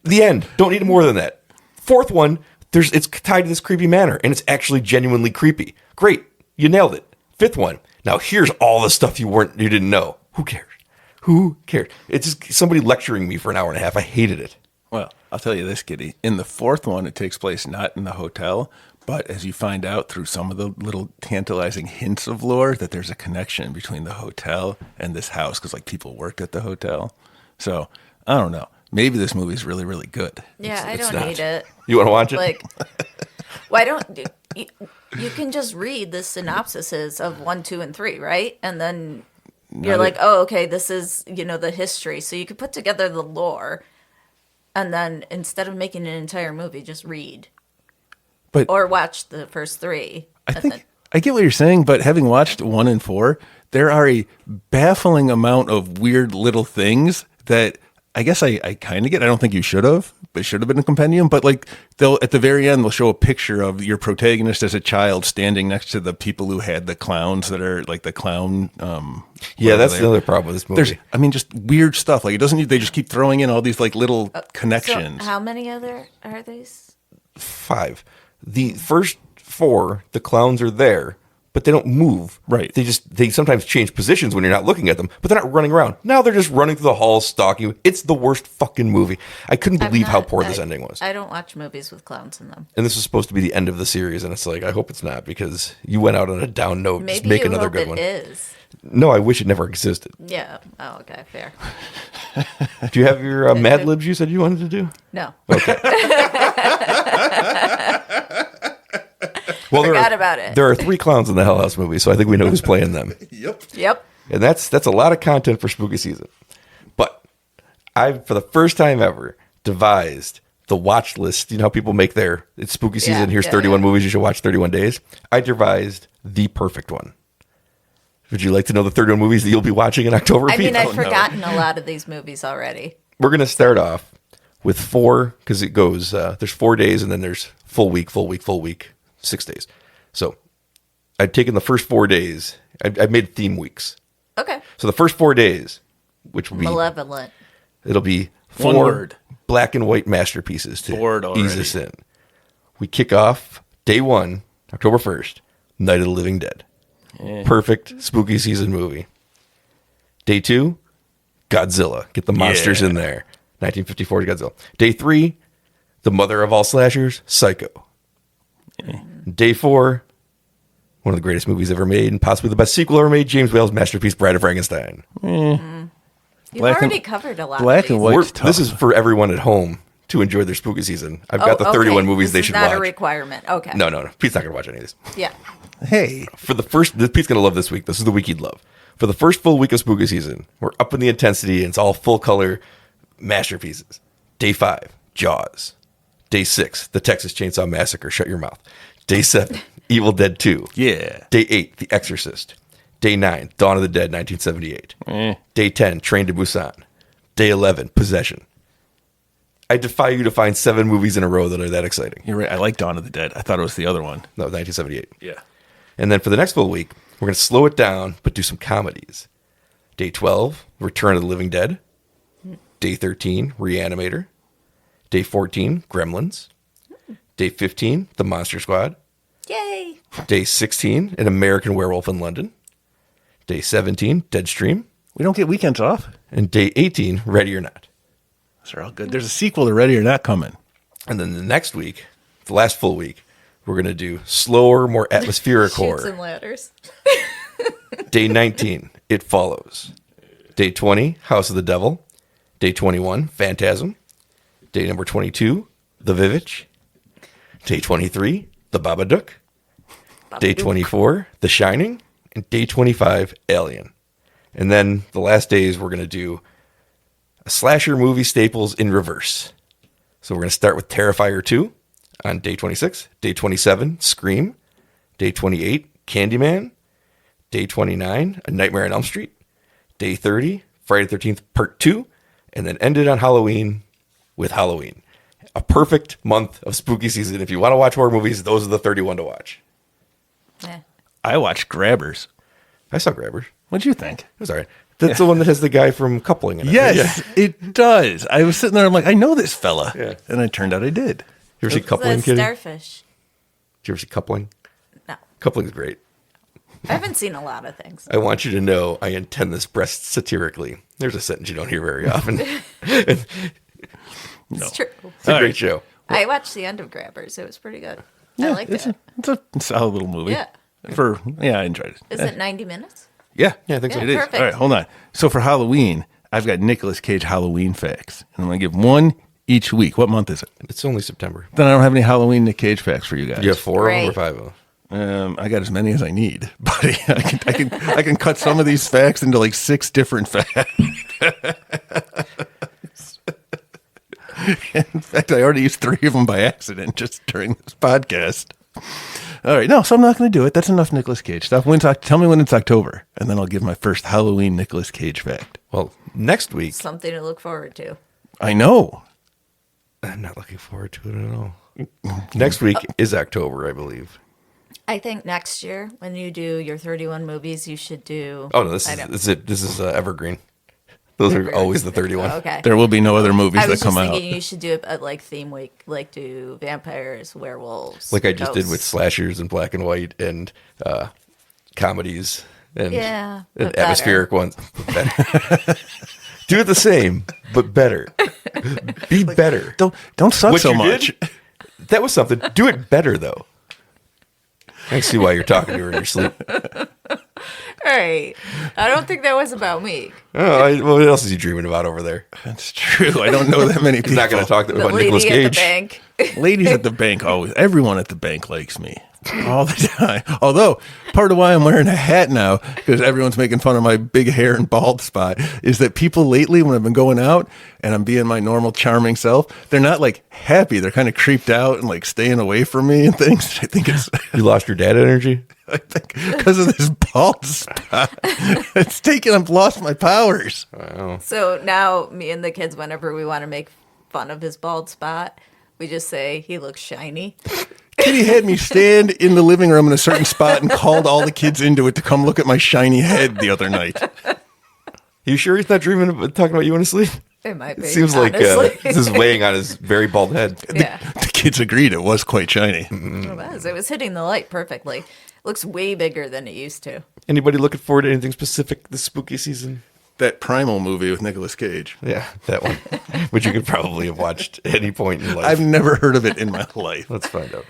The end. Don't need more than that. Fourth one, it's tied to this creepy manor, and it's actually genuinely creepy. Great. You nailed it. Fifth one, now here's all the stuff you didn't know. Who cares? Who cares? It's just somebody lecturing me for an hour and a half. I hated it. Well, I'll tell you this, Kitty. In the fourth one, it takes place not in the hotel, but as you find out through some of the little tantalizing hints of lore, that there's a connection between the hotel and this house because like people worked at the hotel. So I don't know. Maybe this movie's really, really good. Yeah, I It's don't not. need it. You want to watch it? Like, why don't you can just read the synopsises of 1, 2, and 3, right? And then you're like, oh, okay, this is the history. So you could put together the lore, and then instead of making an entire movie, just read But or watch the first 3. I and think then- I get what you're saying, but having watched 1 and 4, there are a baffling amount of weird little things that I guess I kind of get. I don't think you should have, but it should have been a compendium. But like they'll at the very end, they'll show a picture of your protagonist as a child standing next to the people who had the clowns that are like the clown. Yeah, that's the other problem with this movie. There's, I mean, just weird stuff. Like it doesn't. They just keep throwing in all these like little connections. So how many other are these? 5. The first 4, the clowns are there, but they don't move. Right. They sometimes change positions when you're not looking at them, but they're not running around. Now they're just running through the halls, stalking you. It's the worst fucking movie. I couldn't believe how poor this ending was. I don't watch movies with clowns in them. And this was supposed to be the end of the series, and it's like, I hope it's not, because you went out on a down note. Maybe just make you another hope good it one. is. No, I wish it never existed. Yeah. Oh, okay. Fair. Do you have your Mad Libs you said you wanted to do? No. Okay. Well, Forgot about it. There are 3 clowns in the Hell House movie, so I think we know who's playing them. Yep. And that's a lot of content for spooky season. But I, for the first time ever, devised the watch list. You know how people make it's spooky season, Yeah, here's yeah, 31 yeah. movies you should watch 31 days. I devised the perfect one. Would you like to know the 31 movies that you'll be watching in October? I mean, Pete? I've forgotten a lot of these movies already. We're going to start off with 4, because it goes, there's 4 days, and then there's full week, 6 days. So I've taken the first 4 days. I've made theme weeks. Okay. So the first 4 days, which will be Malevolent. it'll be One 4 word. black and white masterpieces to Bored ease already. us in. We kick off day 1, October 1st, Night of the Living Dead. Perfect spooky season movie. Day 2, Godzilla. Get the monsters in there. 1954's Godzilla. Day 3, the mother of all slashers, Psycho. Day 4, one of the greatest movies ever made and possibly the best sequel ever made, James Whale's masterpiece, Bride of Frankenstein. You've Black and- already covered a lot black of and these. white. This tough. is for everyone at home to enjoy their spooky season. I've got the 31 movies they should This is not watch. a requirement. Okay. No. Pete's not going to watch any of these. Yeah. Hey, For the first, Pete's going to love this week. This is the week he'd love. For the first full week of spooky season, we're up in the intensity and it's all full color masterpieces. Day 5, Jaws. Day 6, The Texas Chainsaw Massacre. Shut your mouth. Day 7, Evil Dead 2. yeah. Day 8, The Exorcist. Day 9, Dawn of the Dead, 1978. Day 10, Train to Busan. Day 11, Possession. I defy you to find 7 movies in a row that are that exciting. You're right. I like Dawn of the Dead. I thought it was the other one. No, 1978. Yeah. And then for the next full week, we're going to slow it down, but do some comedies. Day 12, Return of the Living Dead. Day 13, Reanimator. Day 14, Gremlins. Day 15, The Monster Squad. Yay. Day 16, An American Werewolf in London. Day 17, Deadstream. We don't get weekends off. And day 18, Ready or Not. Those are all good. There's a sequel to Ready or Not coming. And then the next week, the last full week, we're going to do slower, more atmospheric Chutes horror. and ladders. Day 19, It Follows. Day 20, House of the Devil. Day 21, Phantasm. Day number 22, The Vivitch. Day 23, The Babadook. Day 24, The Shining. And day 25, Alien. And then the last days, we're going to do a slasher movie staples in reverse. So we're going to start with Terrifier 2 on day 26. Day 27, Scream. Day 28, Candyman. Day 29, A Nightmare on Elm Street. Day 30, Friday the 13th, Part 2. And then ended on Halloween with Halloween. A perfect month of spooky season. If you want to watch horror movies, those are the 31 to watch. Eh. I watched Grabbers. I saw Grabbers. What'd you think? It was all right. That's the one that has the guy from Coupling in it. Yes, Yeah. it does. I was sitting there. I'm like, I know this fella. Yeah. And it turned out I did. You ever see Coupling, The Kitty? starfish. Did you ever see Coupling? No. Coupling's great. I haven't seen a lot of things. I want you to know I intend this breast satirically. There's a sentence you don't hear very often. It's It's true. a All great right. show. I watched the end of Grabbers. It was pretty good. I liked it's it. it's a solid little movie. Yeah. I enjoyed it. Is it 90 minutes? Yeah. Yeah, I think so. Yeah, It is. perfect. All right, hold on. So for Halloween, I've got Nicolas Cage Halloween facts. And I'm going to give one each week. What month is it? It's only September. Then I don't have any Halloween Nick Cage facts for you guys. You have 4 of them or Great. 5 of them? I got as many as I need, buddy. I can cut some of these facts into like 6 different facts. In fact, I already used 3 of them by accident just during this podcast. All right, no, so I'm not going to do it. That's enough Nicolas Cage stuff. Tell me when it's October, and then I'll give my first Halloween Nicolas Cage fact. Well, next week, Something to look forward to. I know. I'm not looking forward to it at all. Next week is October, I believe. I think next year, when you do your 31 movies, you should do. Oh no, this is it. This is Evergreen. Those are always the 31. Okay. There will be no other movies I that was come just out. thinking you should do it at like theme week, like do vampires, werewolves, Like I just did ghosts. with slashers and black and white and comedies and, Yeah, and but better. atmospheric ones. Better. Do it the same, but better. Be better. Don't suck What so you much. did, that was something. Do it better, though. I see why you're talking to her in your sleep. All right. I don't think that was about me. Well, what else is he dreaming about over there? That's true. I don't know that many people. He's not going to talk The about lady Nicolas at the Cage. bank. Ladies at the bank always. Everyone at the bank likes me all the time. Although part of why I'm wearing a hat now, because everyone's making fun of my big hair and bald spot, is that people lately, when I've been going out and I'm being my normal charming self, they're not like happy. They're kind of creeped out and like staying away from me and things. I think it's. You lost your dad energy? I think because of this bald spot, I've lost my powers. So now me and the kids, whenever we want to make fun of his bald spot, we just say he looks shiny. Kitty had me stand in the living room in a certain spot and called all the kids into it to come look at my shiny head the other night. You sure he's not dreaming of talking about you in his sleep? It might be. It seems like honestly. this is weighing on his very bald head. Yeah. The kids agreed it was quite shiny. It was. It was hitting the light perfectly. Looks way bigger than it used to. Anybody looking forward to anything specific this spooky season? That Primal movie with Nicolas Cage. Yeah, that one. Which you could probably have watched at any point in your life. I've never heard of it in my life. Let's find out.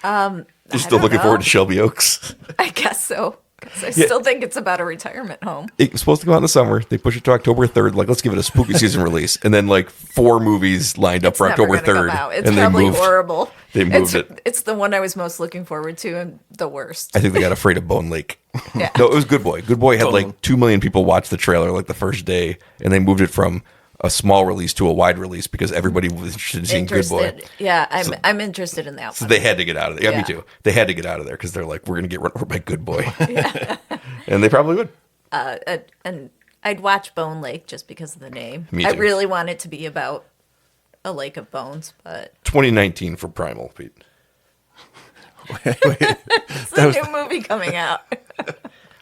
You're I still don't looking know. forward to Shelby Oaks? I guess so. 'Cause I still think it's about a retirement home. It was supposed to come out in the summer. They pushed it to October 3rd. Like, let's give it a spooky season release. And then, like, 4 movies lined up It's for never October gonna come 3rd. out. It's and they probably moved. horrible. They moved it. It's the one I was most looking forward to and the worst. I think they got afraid of Bone Lake. Yeah. No, it was Good Boy. Good Boy had Bone. like 2 million people watch the trailer like the first day, and they moved it from a small release to a wide release because everybody was interested in seeing Good Boy. Interested. Yeah, I'm interested in that So one. they had to get out of there. Yeah, Yeah. me too. They had to get out of there because they're like, we're going to get run over by Good Boy. And they probably would. And I'd watch Bone Lake just because of the name. Me I too. really want it to be about a lake of bones, but 2019 for Primal, Pete. it's a new movie coming out.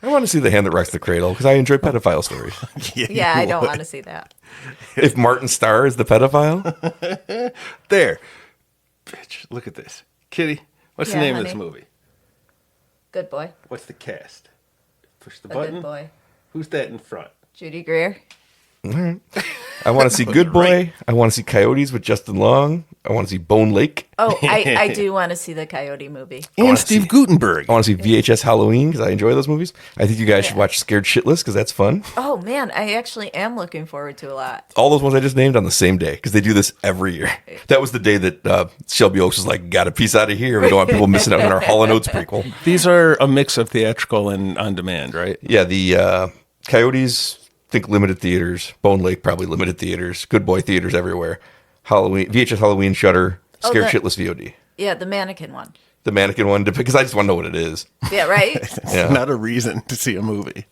I want to see The Hand That Rocks the Cradle because I enjoy pedophile stories. Yeah, I don't want to see that. If Martin Starr is the pedophile, There. Bitch, look at this. Kitty, what's the Yeah, name of this honey. movie? Good boy. What's the cast? Push the A button. good boy. Who's that in front? Judy Greer. I want to see Good Boy. I want to see Coyotes with Justin Long. I want to see Bone Lake. Oh, I do want to see the Coyote movie. And wanna Steve see- Gutenberg. I want to see VHS Halloween because I enjoy those movies. I think you guys should watch Scared Shitless because that's fun. Oh man, I actually am looking forward to a lot. All those ones I just named on the same day because they do this every year. That was the day that Shelby Oaks was like, got a piece out of here. We don't want people missing out on our Hall & Oates prequel. These are a mix of theatrical and on demand, right? Yeah, the Coyotes, think limited theaters. Bone Lake, probably limited theaters. Good Boy theaters everywhere. Halloween, VHS Halloween, Shudder, Oh, Scared that- Shitless VOD. Yeah, the mannequin one. The mannequin one, because I just want to know what it is. Yeah, right. It's Yeah. not a reason to see a movie.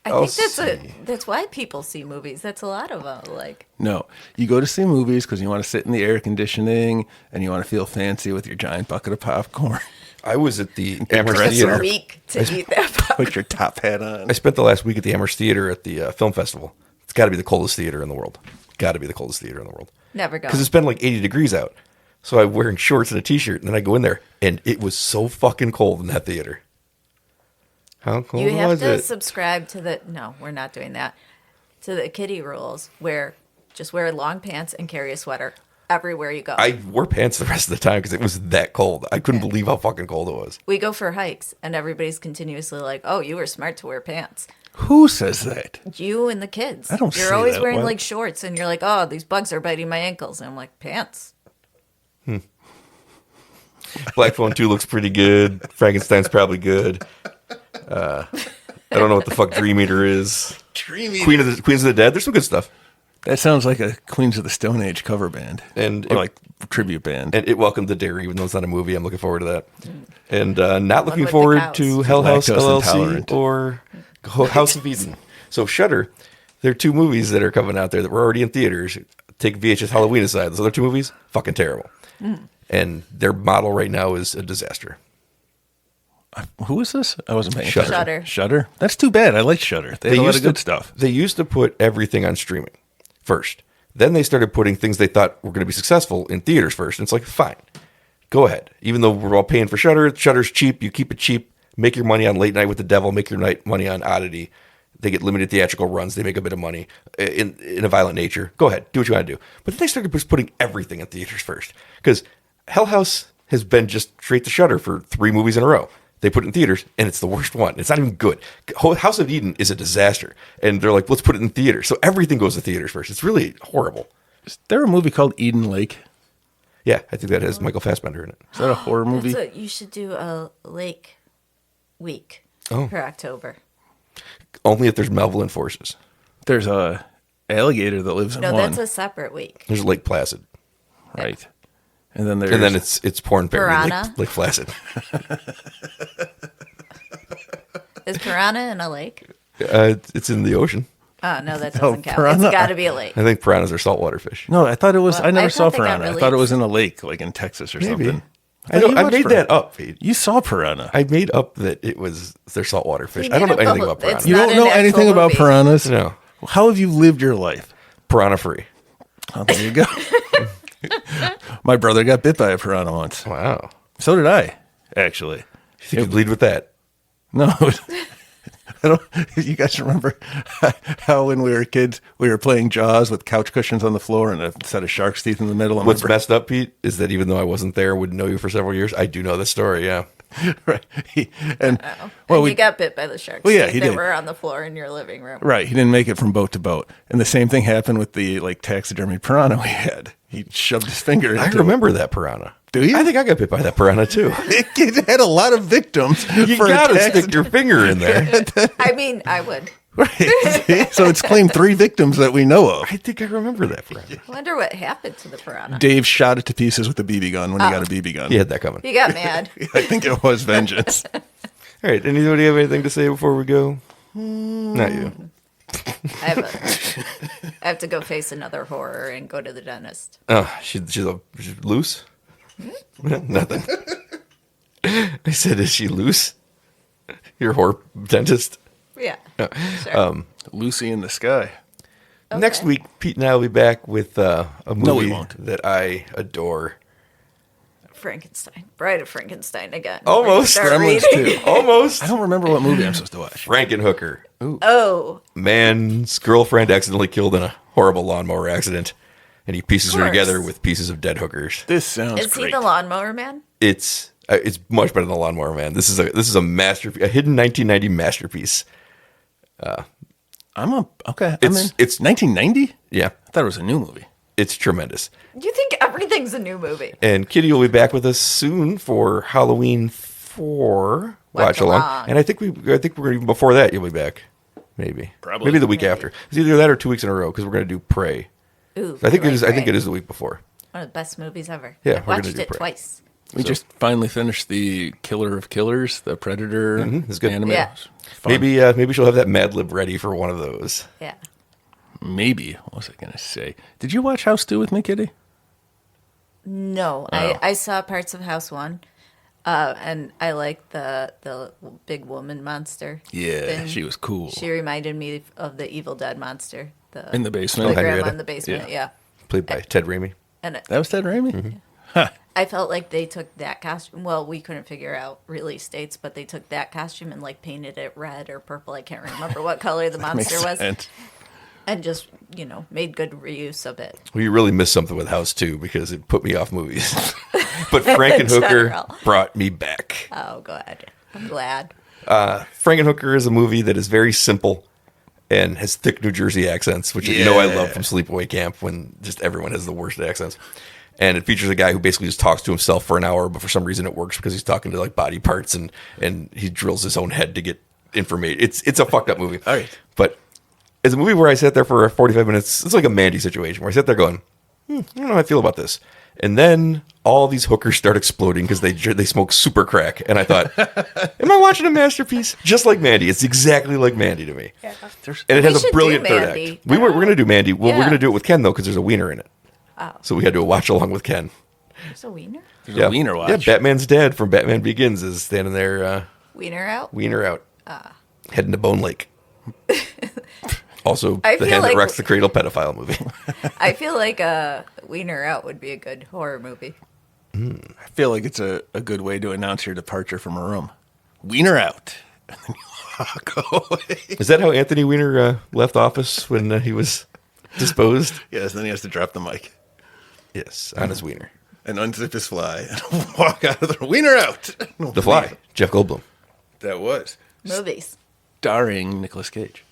I I'll think that's why people see movies. That's a lot of like. No, you go to see movies because you want to sit in the air conditioning and you want to feel fancy with your giant bucket of popcorn. I was at the Amherst dressed It's a Theater. week to eat that. Put your top hat on. I spent the last week at the Amherst Theater at the film festival. It's got to be the coldest theater in the world. Got to be the coldest theater in the world. Never go. Because it's been like 80 degrees out. So I'm wearing shorts and a t-shirt, and then I go in there, and it was so fucking cold in that theater. How cold You have was to it? subscribe to the. No, we're not doing that. To the kitty rules, where just wear long pants and carry a sweater everywhere you go. I wore pants the rest of the time because it was that cold. I couldn't believe how fucking cold it was. We go for hikes, and everybody's continuously like, "Oh, you were smart to wear pants." Who says that? You and the kids. I don't You're say always that. wearing Why- like shorts, and you're like, "Oh, these bugs are biting my ankles." And I'm like, "Pants." Black Phone 2 looks pretty good. Frankenstein's probably good. I don't know what the fuck Dream Eater is. Dreamy. Queens of the Dead. There's some good stuff. That sounds like a Queens of the Stone Age cover band, And or like tribute band. And It Welcomed the Dare, even though it's not a movie. I'm looking forward to that. And not looking with the forward cows. to Hell House Lactose LLC intolerant. or House of Eden. So Shudder, there are two movies that are coming out there that were already in theaters. Take VHS Halloween aside. Those other two movies, fucking terrible. And their model right now is a disaster. Who is this? I wasn't paying Shudder. attention. Shudder. That's too bad. I like Shudder. They had a lot of good stuff. They used to put everything on streaming first. Then they started putting things they thought were going to be successful in theaters first. And it's like, fine, go ahead. Even though we're all paying for Shudder, Shudder's cheap. You keep it cheap. Make your money on Late Night with the Devil. Make your money on Oddity. They get limited theatrical runs. They make a bit of money in a violent nature. Go ahead. Do what you want to do. But then they started just putting everything in theaters first. Because Hell House has been just straight to Shudder for 3 movies in a row. They put it in theaters, and it's the worst one. It's not even good. House of Eden is a disaster. And they're like, let's put it in theaters. So everything goes to theaters first. It's really horrible. Is there a movie called Eden Lake? Yeah, I think that has Michael Fassbender in it. Is that a horror movie? So you should do a lake week Oh. for October. Only if there's malevolent forces. There's a alligator that lives in No, one. that's a separate week. There's Lake Placid. Right. And then there's... And then it's Porn Fairy, Piranha? Lake Placid. Is Piranha in a lake? It's in the ocean. Oh, no, that doesn't count. Piranha- It's got to be a lake. I think piranhas are saltwater fish. No, I thought it was... Well, I never I saw thought they got Piranha. I thought it was released. in a lake, like in Texas or Maybe. something. I know. You I watched made Piranha. that up, Pete. You saw Piranha. I made up that it was their saltwater fish. You I don't know made up anything the- about piranhas. it's You not don't know an actual anything about movie. piranhas? No. How have you lived your life? Piranha free. Oh, there you go. My brother got bit by a piranha once. Wow. So did I, actually. You think you'd lead with that? No. I don't, you guys remember how when we were kids, we were playing Jaws with couch cushions on the floor and a set of shark's teeth in the middle? And What's messed up, Pete, is that even though I wasn't there, wouldn't know you for several years, I do know the story, yeah. right. And, Oh. well, And we you got bit by the sharks Well, yeah, that he did. were on the floor in your living room. Right. He didn't make it from boat to boat. And the same thing happened with the taxidermy piranha we had. He shoved his finger into I remember that piranha. Do you? I think I got bit by that piranha, too. It had a lot of victims. You for a gotta taxi- stick your finger in there. I mean, I would. Right. See? So it's claimed 3 victims that we know of. I think I remember that piranha. I wonder what happened to the piranha. Dave shot it to pieces with a BB gun when he got a BB gun. He had that coming. He got mad. I think it was vengeance. All right, anybody have anything to say before we go? Not you. I have to go face another horror and go to the dentist. Oh, she's loose? Nothing. I said, is she loose? Your horror dentist? Yeah. Sure. Lucy in the Sky. Okay. Next week, Pete and I will be back with a movie won't. that I adore. Frankenstein. Bride of Frankenstein again. Almost. Start Gremlins reading. 2. Almost. I don't remember what movie I'm supposed to watch. Frankenhooker. Oh, Man's girlfriend accidentally killed in a horrible lawnmower accident, and he pieces her course. together with pieces of dead hookers. This sounds is great. he the lawnmower man? It's much better than the Lawnmower Man. This is a masterpiece, a hidden 1990 masterpiece. I'm in. It's 1990? Yeah, I thought it was a new movie. it's tremendous. You think everything's a new movie? And Kitty will be back with us soon for Halloween 4 watch along. along. And I think we're even before that you'll be back. Maybe. Probably. Maybe the week after. It's either that or 2 weeks in a row because we're going to do Prey. Ooh, I think I it is. like I think Prey. it is the week before. One of the best movies ever. Yeah, I've we're gonna watched do it Prey. twice. We just finally finished the Killer of Killers, the Predator it's good. anime. Yeah. Fun. Maybe she'll have that Mad Lib ready for one of those. Yeah. Maybe. What was I going to say? Did you watch House 2 with me, Kitty? No, I saw parts of House 1, and I like the big woman monster. Yeah, thing. she was cool. She reminded me of the Evil Dead monster. In the basement? The grandma Henrietta? in the basement, yeah. Played by Ted Raimi. And That was Ted Raimi? I felt like they took that costume. Well, we couldn't figure out release dates, but they took that costume and painted it red or purple. I can't remember what color the monster Makes was, sense. and just made good reuse of it. Well, you really missed something with House 2 because it put me off movies. But Frankenhooker general. brought me back. Oh, good. I'm glad. Frankenhooker is a movie that is very simple and has thick New Jersey accents, which I love from Sleepaway Camp when just everyone has the worst accents. And it features a guy who basically just talks to himself for an hour, but for some reason it works because he's talking to body parts and he drills his own head to get information. It's a fucked up movie. All right. But It's a movie where I sat there for 45 minutes. It's like a Mandy situation where I sat there going, I don't know how I feel about this. And then all these hookers start exploding because they smoke super crack. And I thought, am I watching a masterpiece? Just like Mandy. It's exactly like Mandy to me. Yeah. And it has a brilliant third act. We're going to do Mandy. Well, we're going to do it with Ken, though, because there's a wiener in it. Oh. So we had to watch along with Ken. There's a wiener? There's a wiener watch. Yeah, Batman's dad from Batman Begins is standing there. Wiener out? Wiener out. Heading to Bone Lake. Also, the Hand That Rocks the Cradle pedophile movie. I feel like Wiener Out would be a good horror movie. I feel like it's a good way to announce your departure from a room. Wiener out. And then you walk away. Is that how Anthony Weiner left office when he was disposed? Yes, then he has to drop the mic. Yes, on his wiener. And unzip his fly and walk out of the wiener out. The Fly, Jeff Goldblum. That was. Movies. Starring Nicolas Cage.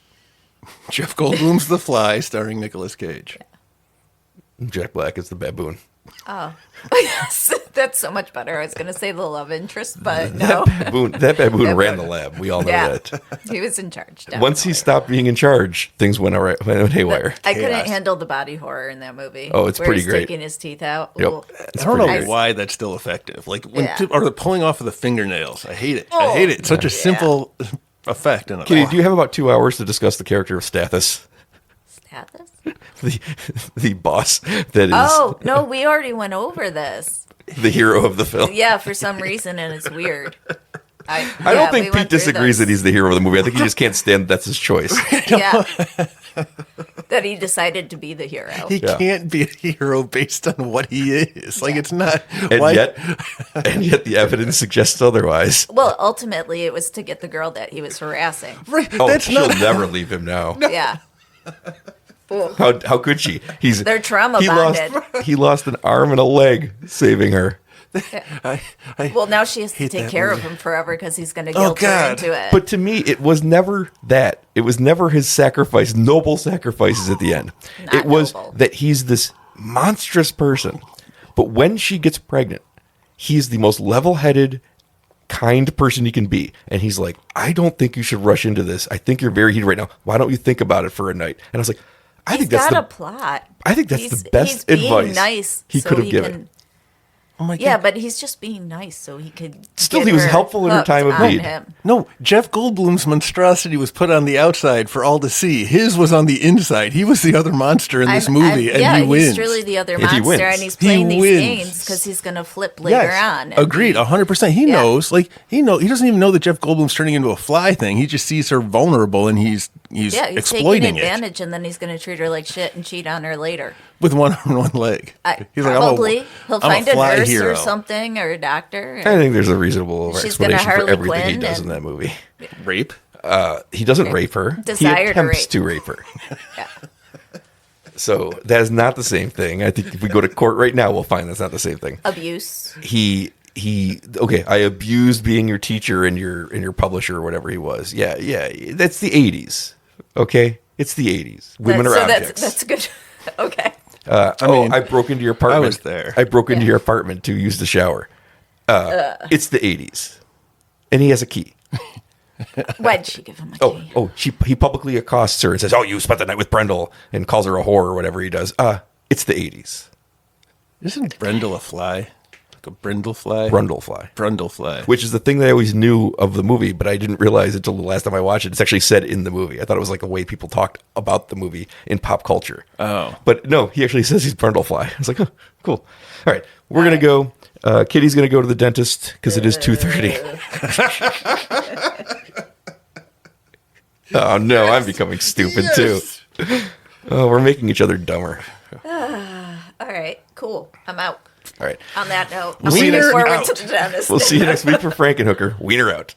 Jeff Goldblum's The Fly, starring Nicolas Cage. Yeah. Jack Black is the baboon. Oh, yes. That's so much better. I was going to say the love interest, but no. That baboon ran the lab. We all know that. He was in charge. Definitely. Once he stopped being in charge, things went haywire. I couldn't handle the body horror in that movie. Oh, it's pretty he's great. Taking his teeth out. Yep. I don't know why that's still effective. Like when or the pulling off of the fingernails. I hate it. I hate it. It's such a simple effect. Kitty, do you have about 2 hours to discuss the character of Stathis? Stathis? The boss that is. Oh, no, we already went over this. The hero of the film. Yeah, for some reason, and it's weird. I don't think Pete disagrees that he's the hero of the movie. I think he just can't stand that's his choice. Yeah. That he decided to be the hero. He can't be a hero based on what he is. Like, it's not. And yet the evidence suggests otherwise. Well, ultimately, it was to get the girl that he was harassing. Right. Oh, she'll never leave him now. No. Yeah. How could she? They're trauma bonded. He lost an arm and a leg saving her. Well, now she has to take care of him forever because he's going to guilt her into it. But to me, it was never that. It was never his sacrifice, noble sacrifices at the end. It was that he's this monstrous person. But when she gets pregnant, he's the most level-headed, kind person he can be. And he's like, I don't think you should rush into this. I think you're very heated right now. Why don't you think about it for a night? And I was like, I think that's a plot. I think that's the best advice nice he could have given. Oh my God. Yeah, but he's just being nice so he could. Still, he was helpful in her time of need. No, Jeff Goldblum's monstrosity was put on the outside for all to see. His was on the inside. He was the other monster in this movie, and he wins. He's truly the other monster, and he's playing these games because he's going to flip later on. Agreed, 100%. He knows, he doesn't even know that Jeff Goldblum's turning into a fly thing. He just sees her vulnerable, and he's exploiting taking advantage, and then he's going to treat her like shit and cheat on her later. With one arm and one leg. He's probably. He'll find a nurse or something, or a doctor. I think there's a reasonable explanation for everything he does in that movie. Rape? He doesn't rape her. He attempts to rape her. Yeah. So that is not the same thing. I think if we go to court right now, we'll find that's not the same thing. Abuse. I abused being your teacher and your publisher or whatever he was. Yeah, that's the 80s. Okay? It's the 80s. Women are objects. That's good. Okay. I broke into your apartment. I was there. I broke into your apartment to use the shower. It's the 80s. And he has a key. Why'd she give him a key? He publicly accosts her and says, you spent the night with Brendel, and calls her a whore or whatever he does. It's the 80s. Isn't Brendel a fly? Like a brindle fly? Brundle fly. Brundle fly. Which is the thing that I always knew of the movie, but I didn't realize until the last time I watched it. It's actually said in the movie. I thought it was like a way people talked about the movie in pop culture. Oh. But no, he actually says he's Brundle fly. I was like, cool. All right, we're going to go. Kitty's going to go to the dentist because it is 2:30. Oh, no, I'm becoming stupid, too. Oh, we're making each other dumber. All right, cool. I'm out. All right. On that note, We'll see you next week for Frankenhooker. Wiener out.